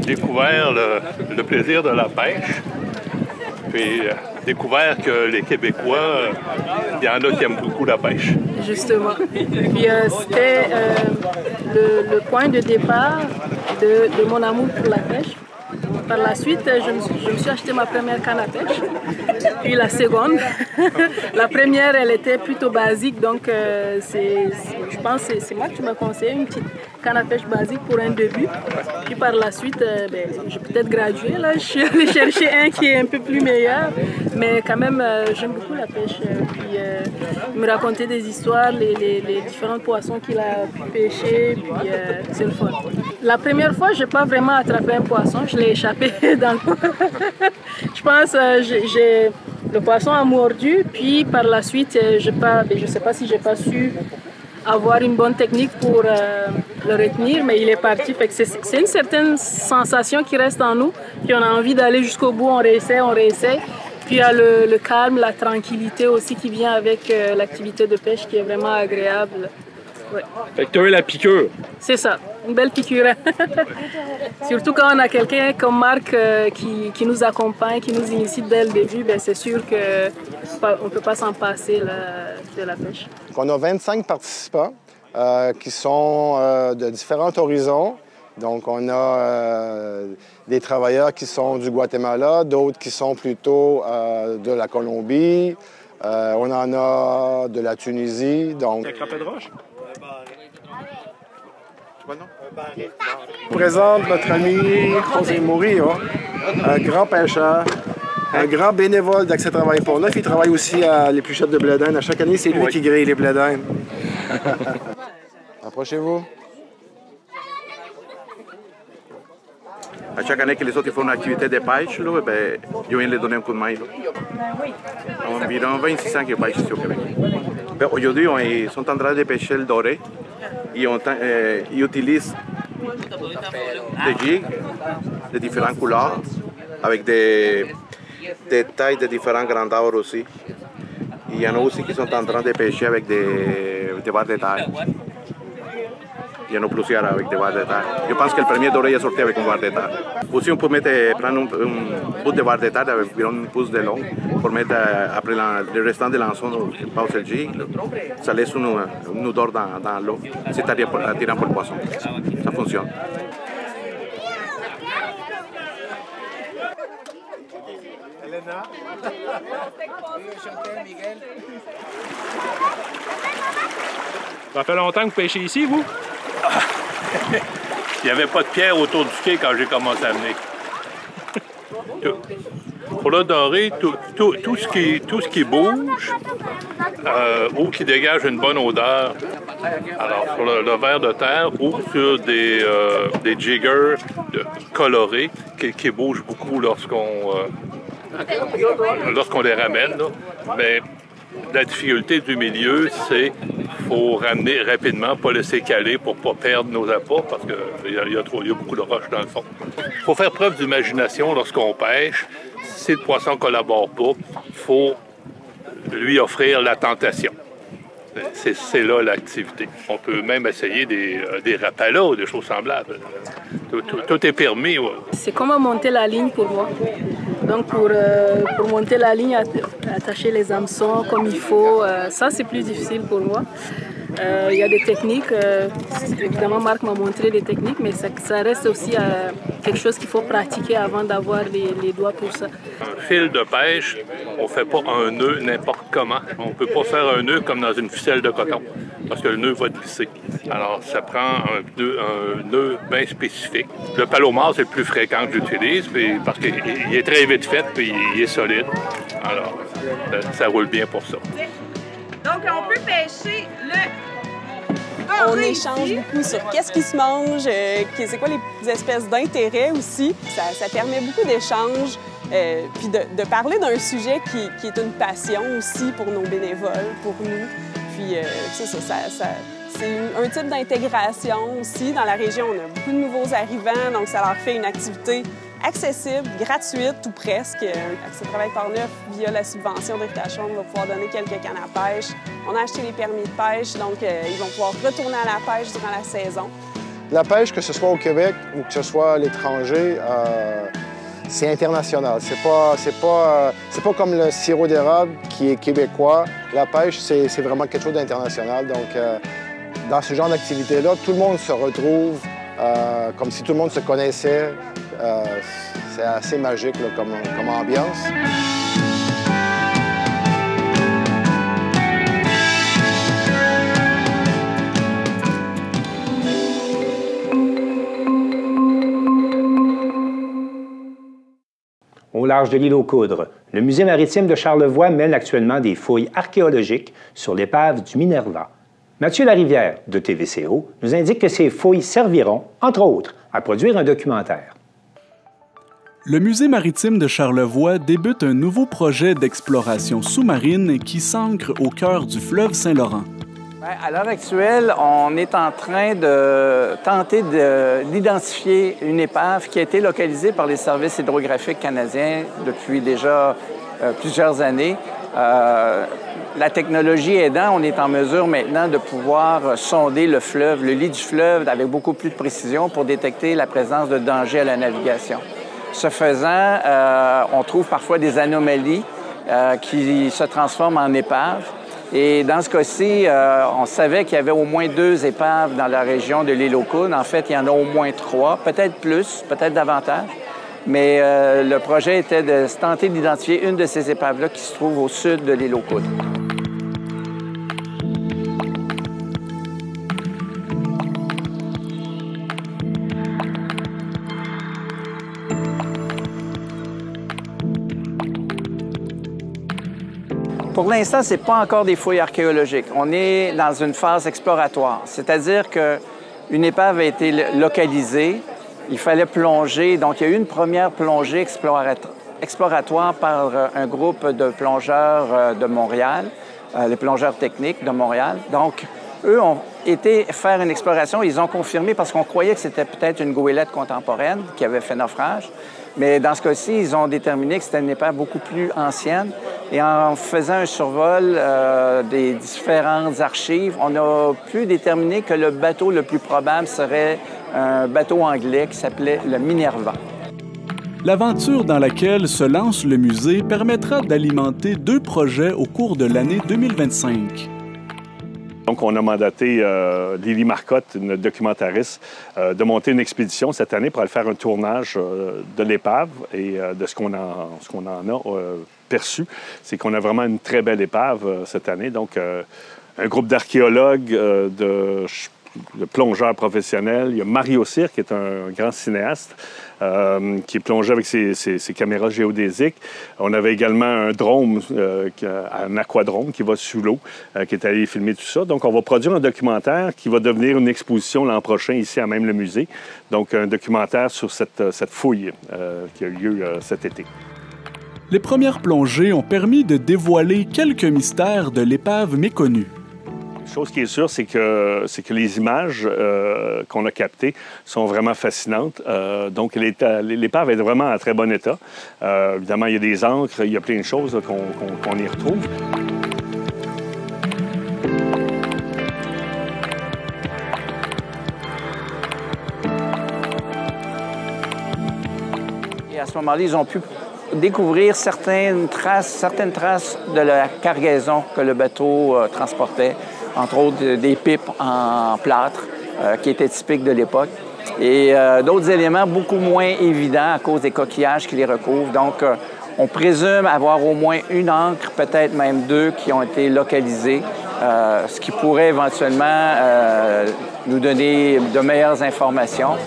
découvert le plaisir de la pêche. Puis, découvert que les Québécois, il y en a qui aiment beaucoup la pêche. Justement. Puis, c'était le point de départ de mon amour pour la pêche. Par la suite, je me suis acheté ma première canne à pêche, puis la seconde. La première, elle était plutôt basique, donc je pense que c'est moi qui me conseillé une petite canne à pêche basique pour un début. Puis par la suite, j'ai peut-être gradué, là, je suis allée chercher un qui est un peu plus meilleur, mais quand même, j'aime beaucoup la pêche. Puis il me racontait des histoires, les différents poissons qu'il a pu pêcher, puis c'est le fun. La première fois, je n'ai pas vraiment attrapé un poisson, je l'ai échappé dans l'eau. Je pense que le poisson a mordu, puis par la suite, je ne sais pas si je n'ai pas su avoir une bonne technique pour le retenir, mais il est parti. C'est une certaine sensation qui reste en nous, puis on a envie d'aller jusqu'au bout, on réessaie. Puis il y a le calme, la tranquillité aussi qui vient avec l'activité de pêche qui est vraiment agréable. Ouais. Fait que tu as eu la piqûre. C'est ça, une belle piqûre. Surtout quand on a quelqu'un comme Marc qui nous accompagne, qui nous initie dès le début, bien, c'est sûr qu'on ne peut pas s'en passer de la pêche. On a 25 participants qui sont de différents horizons Donc, on a des travailleurs qui sont du Guatemala, d'autres qui sont plutôt de la Colombie. On en a de la Tunisie. Donc... de roche? Je présente notre ami José Murillo, un grand pêcheur, un grand bénévole d'Accès Travail Port-Neuf. Il travaille aussi à l'épluchette de blé d'Inde. À chaque année, c'est lui qui grille les blés d'Inde. Approchez-vous. À chaque année que les autres font une activité de pêche, là, ben, je viens les donner un coup de main. Environ 26 ans que je pêche ici au Québec. Ben, aujourd'hui, ils sont en train de pêcher le doré. Ils utilisent des jigs de différentes couleurs, avec des tailles de différentes grandeurs aussi. Il y en a aussi qui sont en train de pêcher avec des barres de taille. Il y en a plusieurs avec des barres de taille. Je pense que le premier doré est sorti avec une barre de taille. Aussi, on peut prendre un bout de barre de taille avec environ une pouce de long pour mettre après le restant de l'ançon qui passe le jig. Ça laisse une odeur dans l'eau. C'est attirant pour le poisson. Ça fonctionne. Ça fait longtemps que vous pêchez ici, vous? Il n'y avait pas de pierre autour du quai quand j'ai commencé à venir. Pour le doré, tout ce qui bouge ou qui dégage une bonne odeur, alors sur le ver de terre ou sur des jiggers colorés qui bougent beaucoup lorsqu'on les ramène. Là. Mais la difficulté du milieu, c'est qu'il faut ramener rapidement, pas laisser caler pour ne pas perdre nos appâts parce qu'il y a beaucoup de roches dans le fond. Il faut faire preuve d'imagination lorsqu'on pêche. Si le poisson ne collabore pas, il faut lui offrir la tentation. C'est là l'activité. On peut même essayer des rapalas ou des choses semblables. Tout est permis. Ouais. C'est comment monter la ligne pour moi. Donc pour monter la ligne, attacher les hameçons comme il faut, ça c'est plus difficile pour moi. Il y a des techniques, évidemment Marc m'a montré des techniques, mais ça reste aussi quelque chose qu'il faut pratiquer avant d'avoir les doigts pour ça. Un fil de pêche, on ne fait pas un nœud n'importe comment. On ne peut pas faire un nœud comme dans une ficelle de coton, parce que le nœud va glisser. Alors ça prend un nœud bien spécifique. Le palomar, c'est le plus fréquent que j'utilise, parce qu'il est très vite fait et il est solide. Alors ça roule bien pour ça. Donc, on peut pêcher On échange beaucoup sur qu'est-ce qui se mange, c'est quoi les espèces d'intérêts aussi. Ça permet beaucoup d'échanges, puis de parler d'un sujet qui est une passion aussi pour nos bénévoles, pour nous. Puis, c'est un type d'intégration aussi. Dans la région, on a beaucoup de nouveaux arrivants, donc ça leur fait une activité accessible, gratuite ou presque. Accès Travail Port-Neuf, via la subvention d'Héritage Home, va pouvoir donner quelques cannes à pêche. On a acheté les permis de pêche, donc ils vont pouvoir retourner à la pêche durant la saison. La pêche, que ce soit au Québec ou que ce soit à l'étranger, c'est international. C'est pas comme le sirop d'érable qui est québécois. La pêche, c'est vraiment quelque chose d'international. Donc, dans ce genre d'activité-là, tout le monde se retrouve comme si tout le monde se connaissait. C'est assez magique là, comme ambiance. Au large de l'île aux Coudres, le Musée maritime de Charlevoix mène actuellement des fouilles archéologiques sur l'épave du Minerva. Mathieu Larivière, de TVCO, nous indique que ces fouilles serviront, entre autres, à produire un documentaire. Le Musée maritime de Charlevoix débute un nouveau projet d'exploration sous-marine qui s'ancre au cœur du fleuve Saint-Laurent. À l'heure actuelle, on est en train de tenter d'identifier une épave qui a été localisée par les services hydrographiques canadiens depuis déjà plusieurs années. La technologie aidant, on est en mesure maintenant de pouvoir sonder le fleuve, le lit du fleuve avec beaucoup plus de précision pour détecter la présence de dangers à la navigation. Ce faisant, on trouve parfois des anomalies qui se transforment en épaves. Et dans ce cas-ci, on savait qu'il y avait au moins 2 épaves dans la région de l'île aux Coudes. En fait, il y en a au moins 3, peut-être plus, peut-être davantage. Mais le projet était de tenter d'identifier une de ces épaves-là qui se trouve au sud de l'île aux Coudes. Pour l'instant, ce n'est pas encore des fouilles archéologiques. On est dans une phase exploratoire, c'est-à-dire qu'une épave a été localisée, il fallait plonger. Donc, il y a eu une première plongée exploratoire par un groupe de plongeurs de Montréal, les plongeurs techniques de Montréal. Donc, eux ont été faire une exploration. Ils ont confirmé parce qu'on croyait que c'était peut-être une goélette contemporaine qui avait fait naufrage. Mais dans ce cas-ci, ils ont déterminé que c'était une épave beaucoup plus ancienne. Et en faisant un survol des différentes archives, on a pu déterminer que le bateau le plus probable serait un bateau anglais qui s'appelait le Minerva. L'aventure dans laquelle se lance le musée permettra d'alimenter 2 projets au cours de l'année 2025. Donc, on a mandaté Lily Marcotte, une documentariste, de monter une expédition cette année pour aller faire un tournage de l'épave et de ce qu'on en a perçu. C'est qu'on a vraiment une très belle épave cette année. Donc, un groupe d'archéologues, de plongeurs professionnels. Il y a Mario Cyr, qui est un grand cinéaste, qui plongeait avec ses caméras géodésiques. On avait également un drone, un aquadrome qui va sous l'eau, qui est allé filmer tout ça. Donc, on va produire un documentaire qui va devenir une exposition l'an prochain ici à même le musée. Donc, un documentaire sur cette fouille qui a eu lieu cet été. Les premières plongées ont permis de dévoiler quelques mystères de l'épave méconnue. Chose qui est sûre, c'est que les images qu'on a captées sont vraiment fascinantes. Donc, l'épave est vraiment en très bon état. Évidemment, il y a des encres, il y a plein de choses qu'on y retrouve. Et à ce moment-là, ils ont pu découvrir certaines traces de la cargaison que le bateau transportait, entre autres des pipes en plâtre qui étaient typiques de l'époque, et d'autres éléments beaucoup moins évidents à cause des coquillages qui les recouvrent. Donc, on présume avoir au moins une encre, peut-être même 2, qui ont été localisées, ce qui pourrait éventuellement nous donner de meilleures informations.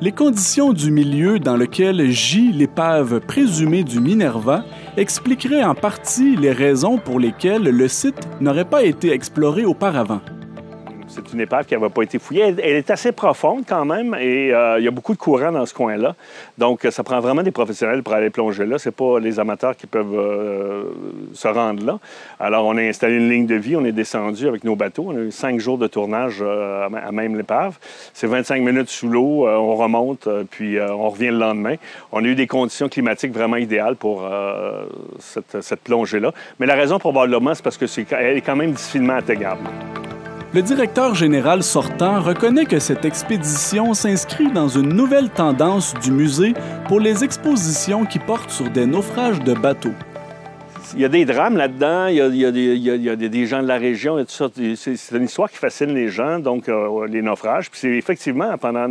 Les conditions du milieu dans lequel gît l'épave présumée du Minerva expliqueraient en partie les raisons pour lesquelles le site n'aurait pas été exploré auparavant. C'est une épave qui n'avait pas été fouillée. Elle est assez profonde quand même et il y a beaucoup de courant dans ce coin-là. Donc, ça prend vraiment des professionnels pour aller plonger là. Ce n'est pas les amateurs qui peuvent se rendre là. Alors, on a installé une ligne de vie. On est descendu avec nos bateaux. On a eu 5 jours de tournage à même l'épave. C'est 25 minutes sous l'eau. On remonte, puis on revient le lendemain. On a eu des conditions climatiques vraiment idéales pour cette plongée-là. Mais la raison, probablement, c'est parce qu'elle est quand même difficilement atteignable. Le directeur général sortant reconnaît que cette expédition s'inscrit dans une nouvelle tendance du musée pour les expositions qui portent sur des naufrages de bateaux. Il y a des drames là-dedans, il y a des gens de la région, et tout ça. C'est une histoire qui fascine les gens, donc les naufrages. Puis c'est effectivement pendant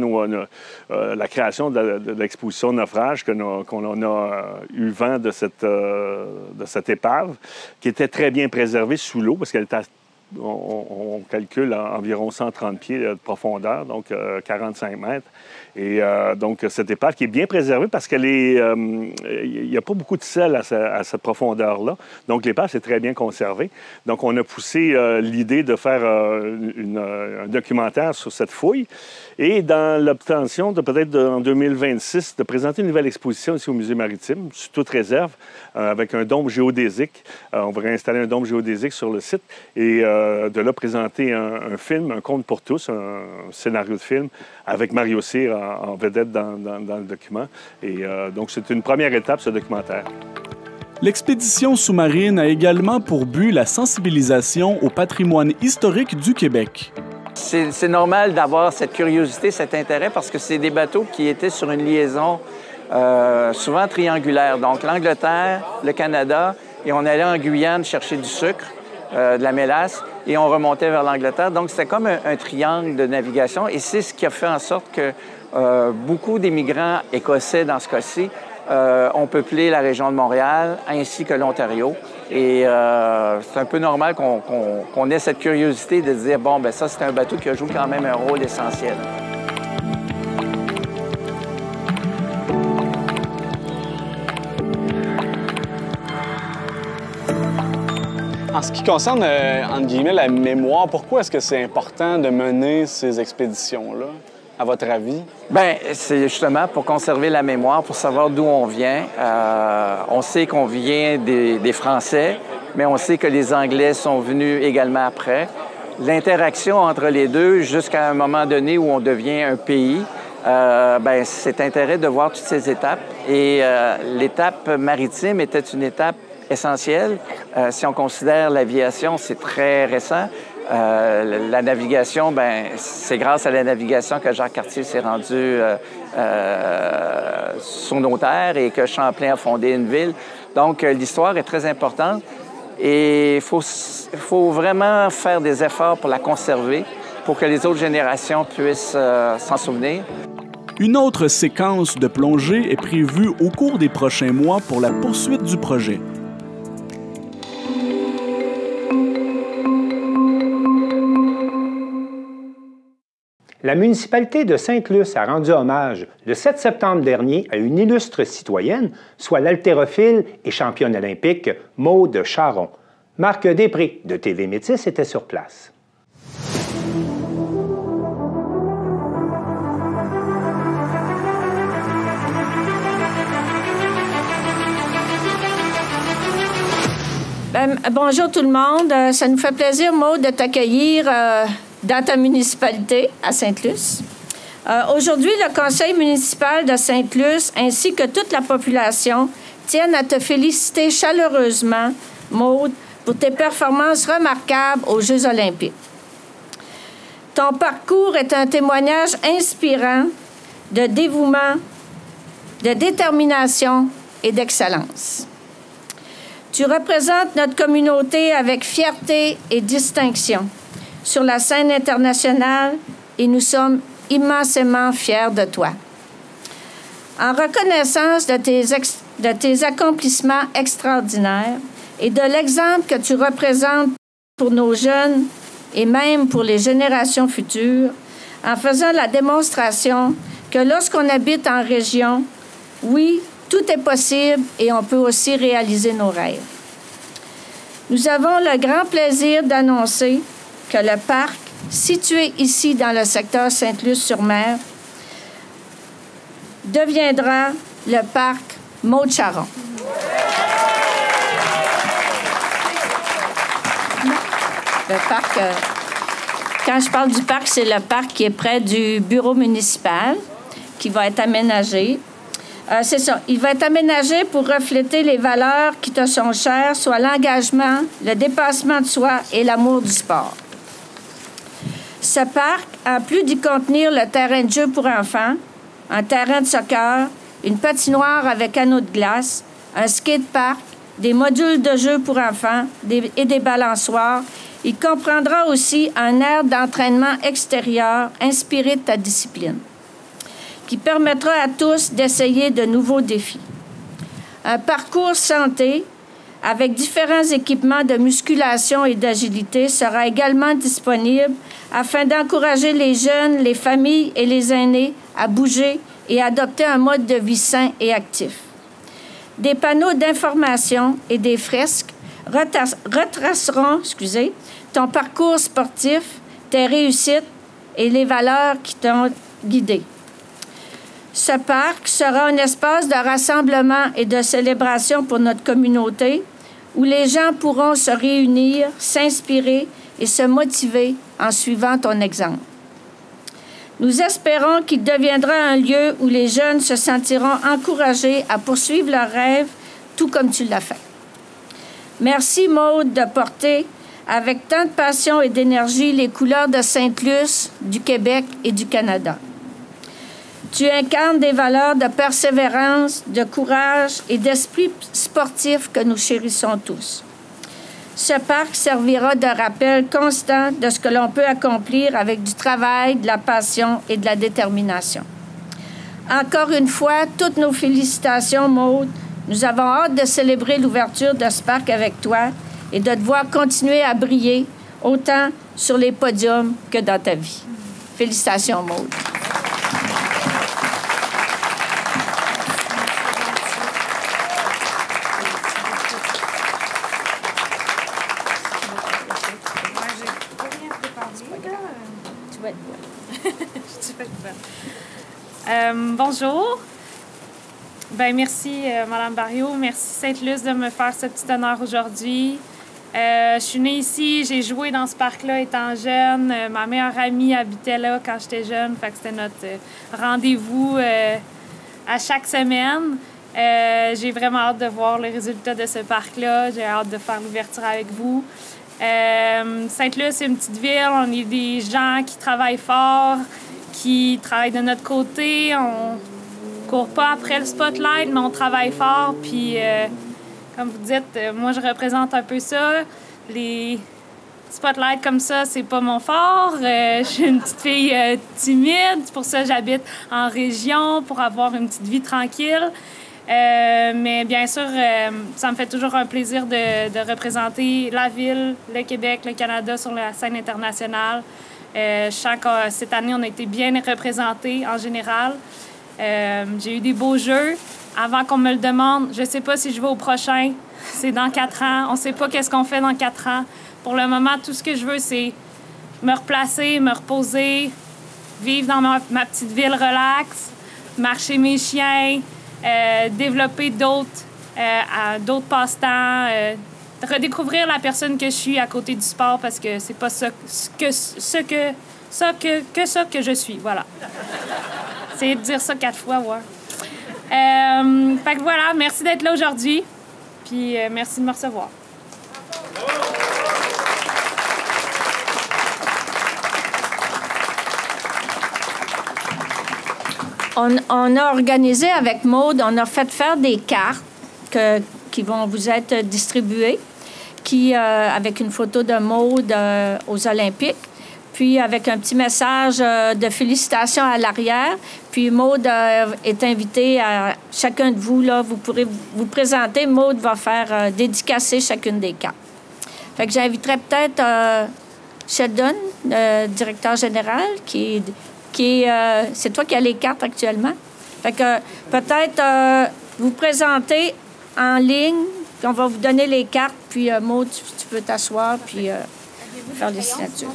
la création de l'exposition naufrage qu'on a eu vent de cette épave, qui était très bien préservée sous l'eau, parce qu'elle était on calcule environ 130 pieds de profondeur, donc 45 mètres. Et donc, cette épave qui est bien préservée parce qu'il n'y a pas beaucoup de sel à cette profondeur-là. Donc, l'épave, c'est très bien conservé. Donc, on a poussé l'idée de faire un documentaire sur cette fouille et dans l'obtention de peut-être en 2026 de présenter une nouvelle exposition ici au Musée maritime, sous toute réserve, avec un dôme géodésique. On va réinstaller un dôme géodésique sur le site et de là présenter un film, un conte pour tous, un scénario de film avec Mario Cyr en vedette dans le document. Et donc, c'est une première étape, ce documentaire. L'expédition sous-marine a également pour but la sensibilisation au patrimoine historique du Québec. C'est normal d'avoir cette curiosité, cet intérêt, parce que c'est des bateaux qui étaient sur une liaison souvent triangulaire. Donc, l'Angleterre, le Canada, et on allait en Guyane chercher du sucre. de la mélasse, et on remontait vers l'Angleterre. Donc, c'était comme un triangle de navigation, et c'est ce qui a fait en sorte que beaucoup d'immigrants écossais, dans ce cas-ci, ont peuplé la région de Montréal, ainsi que l'Ontario. Et c'est un peu normal qu'on ait cette curiosité de se dire, bon, ben ça, c'est un bateau qui joue quand même un rôle essentiel. En ce qui concerne, entre guillemets, la mémoire, pourquoi est-ce que c'est important de mener ces expéditions-là, à votre avis? Bien, c'est justement pour conserver la mémoire, pour savoir d'où on vient. On sait qu'on vient des Français, mais on sait que les Anglais sont venus également après. L'interaction entre les deux, jusqu'à un moment donné où on devient un pays, bien, c'est intérêt de voir toutes ces étapes. Et l'étape maritime était une étape essentielle. Si on considère l'aviation, c'est très récent. La navigation, ben c'est grâce à la navigation que Jacques Cartier s'est rendu sur nos terres et que Champlain a fondé une ville. Donc, l'histoire est très importante et il faut vraiment faire des efforts pour la conserver, pour que les autres générations puissent s'en souvenir. Une autre séquence de plongée est prévue au cours des prochains mois pour la poursuite du projet. La municipalité de Sainte-Luce a rendu hommage le 7 septembre dernier à une illustre citoyenne, soit l'haltérophile et championne olympique Maude Charron. Marc Després de TV Métis était sur place. Bonjour tout le monde. Ça nous fait plaisir, Maude, de t'accueillir dans ta municipalité à Sainte-Luce. Aujourd'hui, le conseil municipal de Sainte-Luce ainsi que toute la population tiennent à te féliciter chaleureusement, Maude, pour tes performances remarquables aux Jeux olympiques. Ton parcours est un témoignage inspirant de dévouement, de détermination et d'excellence. Tu représentes notre communauté avec fierté et distinction sur la scène internationale et nous sommes immensément fiers de toi. En reconnaissance de tes accomplissements extraordinaires et de l'exemple que tu représentes pour nos jeunes et même pour les générations futures, en faisant la démonstration que lorsqu'on habite en région, oui, tout est possible et on peut aussi réaliser nos rêves. Nous avons le grand plaisir d'annoncer que le parc, situé ici dans le secteur Sainte-Luce-sur-Mer, deviendra le parc Maude Charron. Le parc, quand je parle du parc, c'est le parc qui est près du bureau municipal, qui va être aménagé. C'est ça. Il va être aménagé pour refléter les valeurs qui te sont chères, soit l'engagement, le dépassement de soi et l'amour du sport. Ce parc, en plus d'y contenir le terrain de jeu pour enfants, un terrain de soccer, une patinoire avec anneaux de glace, un skatepark, des modules de jeu pour enfants et des balançoires, il comprendra aussi un aire d'entraînement extérieur inspiré de ta discipline, qui permettra à tous d'essayer de nouveaux défis. Un parcours santé avec différents équipements de musculation et d'agilité sera également disponible afin d'encourager les jeunes, les familles et les aînés à bouger et adopter un mode de vie sain et actif. Des panneaux d'information et des fresques retraceront ton parcours sportif, tes réussites et les valeurs qui t'ont guidé. Ce parc sera un espace de rassemblement et de célébration pour notre communauté où les gens pourront se réunir, s'inspirer et se motiver en suivant ton exemple. Nous espérons qu'il deviendra un lieu où les jeunes se sentiront encouragés à poursuivre leurs rêves, tout comme tu l'as fait. Merci, Maude, de porter avec tant de passion et d'énergie les couleurs de Sainte-Luce, du Québec et du Canada. Tu incarnes des valeurs de persévérance, de courage et d'esprit sportif que nous chérissons tous. ce parc servira de rappel constant de ce que l'on peut accomplir avec du travail, de la passion et de la détermination. Encore une fois, toutes nos félicitations, Maude. Nous avons hâte de célébrer l'ouverture de ce parc avec toi et de te voir continuer à briller autant sur les podiums que dans ta vie. Félicitations, Maude. Bonjour. Ben merci, Mme Barriot. Merci, Sainte-Luce, de me faire ce petit honneur aujourd'hui. Je suis née ici, j'ai joué dans ce parc-là étant jeune. Ma meilleure amie habitait là quand j'étais jeune, fait que c'était notre rendez-vous à chaque semaine. J'ai vraiment hâte de voir le résultat de ce parc-là. J'ai hâte de faire l'ouverture avec vous. Sainte-Luce, c'est une petite ville. On est des gens qui travaillent fort, qui travaillent de notre côté. On court pas après le spotlight, mais on travaille fort. Puis, comme vous dites, moi, je représente un peu ça. Les spotlights comme ça, c'est pas mon fort. Je suis une petite fille timide. C'est pour ça que j'habite en région, pour avoir une petite vie tranquille. Mais bien sûr, ça me fait toujours un plaisir de représenter la ville, le Québec, le Canada sur la scène internationale. Je sens que cette année, on a été bien représentés en général. J'ai eu des beaux jeux. Avant qu'on me le demande, je ne sais pas si je vais au prochain. C'est dans 4 ans. On ne sait pas qu'est-ce qu'on fait dans 4 ans. Pour le moment, tout ce que je veux, c'est me replacer, me reposer, vivre dans ma petite ville relax, marcher mes chiens, développer d'autres passe-temps, redécouvrir la personne que je suis à côté du sport parce que c'est pas ça que je suis. Voilà. C'est de dire ça 4 fois, ouais. Fait que voilà, merci d'être là aujourd'hui. Puis merci de me recevoir. On a organisé avec Maude, on a fait faire des cartes qui vont vous être distribuées, avec une photo de Maude aux Olympiques, puis avec un petit message de félicitations à l'arrière. Puis Maude est invitée à chacun de vous, là, vous pourrez vous présenter. Maude va faire dédicacer chacune des cartes. Fait que j'inviterais peut-être Sheldon, le directeur général, c'est toi qui as les cartes actuellement. Fait que peut-être vous présenter en ligne, puis on va vous donner les cartes, puis Maude, tu peux t'asseoir, puis faire les signatures.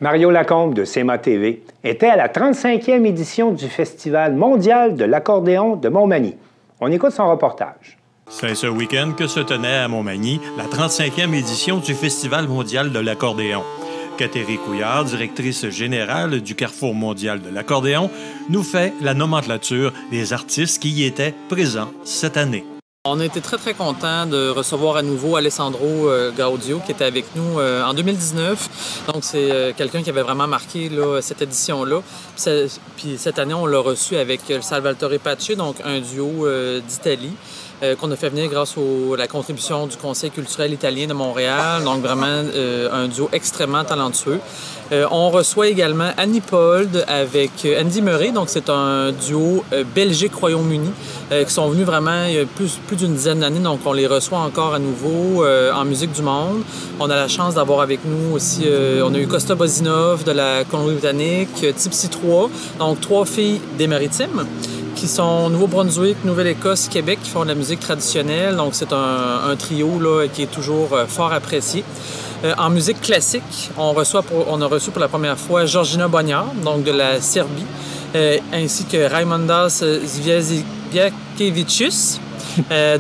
Mario Lacombe de CEMA TV était à la 35e édition du Festival mondial de l'accordéon de Montmagny. On écoute son reportage. C'est ce week-end que se tenait à Montmagny la 35e édition du Festival mondial de l'accordéon. Catherine Couillard, directrice générale du Carrefour mondial de l'accordéon, nous fait la nomenclature des artistes qui y étaient présents cette année. On a été très, très contents de recevoir à nouveau Alessandro Gaudio, qui était avec nous en 2019. Donc, c'est quelqu'un qui avait vraiment marqué là, cette édition-là. Puis cette année, on l'a reçu avec Salvatore Pace, donc un duo d'Italie, qu'on a fait venir grâce à la contribution du Conseil culturel italien de Montréal. Donc, vraiment un duo extrêmement talentueux. On reçoit également Annie Pold avec Andy Murray. Donc, c'est un duo Belgique-Royaume-Uni qui sont venus vraiment il y a plus d'une dizaine d'années. Donc, on les reçoit encore à nouveau en musique du monde. On a la chance d'avoir avec nous aussi, on a eu Costa Bozinov de la Colombie-Britannique, Tipsy 3, donc 3 filles des Maritimes qui sont Nouveau-Brunswick, Nouvelle-Écosse, Québec, qui font de la musique traditionnelle. Donc, c'est un trio là, qui est toujours fort apprécié. En musique classique, on a reçu pour la première fois Georgina Bognard, donc de la Serbie, ainsi que Raimondas Zviakevičius,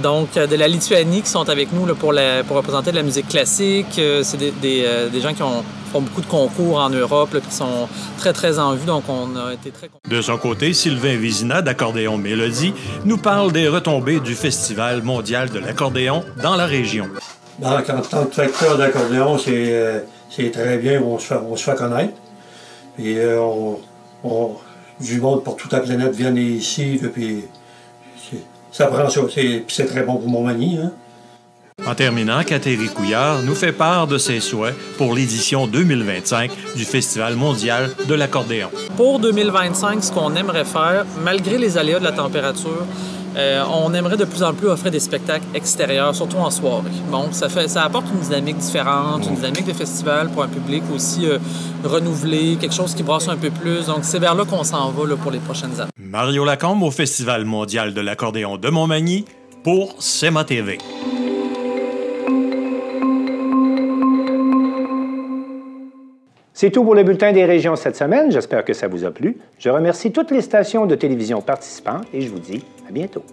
donc de la Lituanie, qui sont avec nous là, pour représenter de la musique classique. C'est des gens qui font beaucoup de concours en Europe, là, qui sont très, très en vue, donc on a été très contents. De son côté, Sylvain Vézina d'Accordéon Mélodie nous parle des retombées du Festival mondial de l'accordéon dans la région. Donc, en tant que facteur d'accordéon, c'est très bien, on se fait connaître. Puis du monde pour toute la planète viennent ici, là, puis ça prend ça. Puis c'est très bon pour Montmagny. Hein? En terminant, Catherine Couillard nous fait part de ses souhaits pour l'édition 2025 du Festival mondial de l'accordéon. Pour 2025, ce qu'on aimerait faire, malgré les aléas de la température, on aimerait de plus en plus offrir des spectacles extérieurs, surtout en soirée. Bon, ça apporte une dynamique différente, une dynamique de festival pour un public aussi renouvelé, quelque chose qui brasse un peu plus. Donc, c'est vers là qu'on s'en va là, pour les prochaines années. Mario Lacombe au Festival mondial de l'accordéon de Montmagny pour CEMA TV. C'est tout pour le bulletin des régions cette semaine. J'espère que ça vous a plu. Je remercie toutes les stations de télévision participantes et je vous dis à bientôt.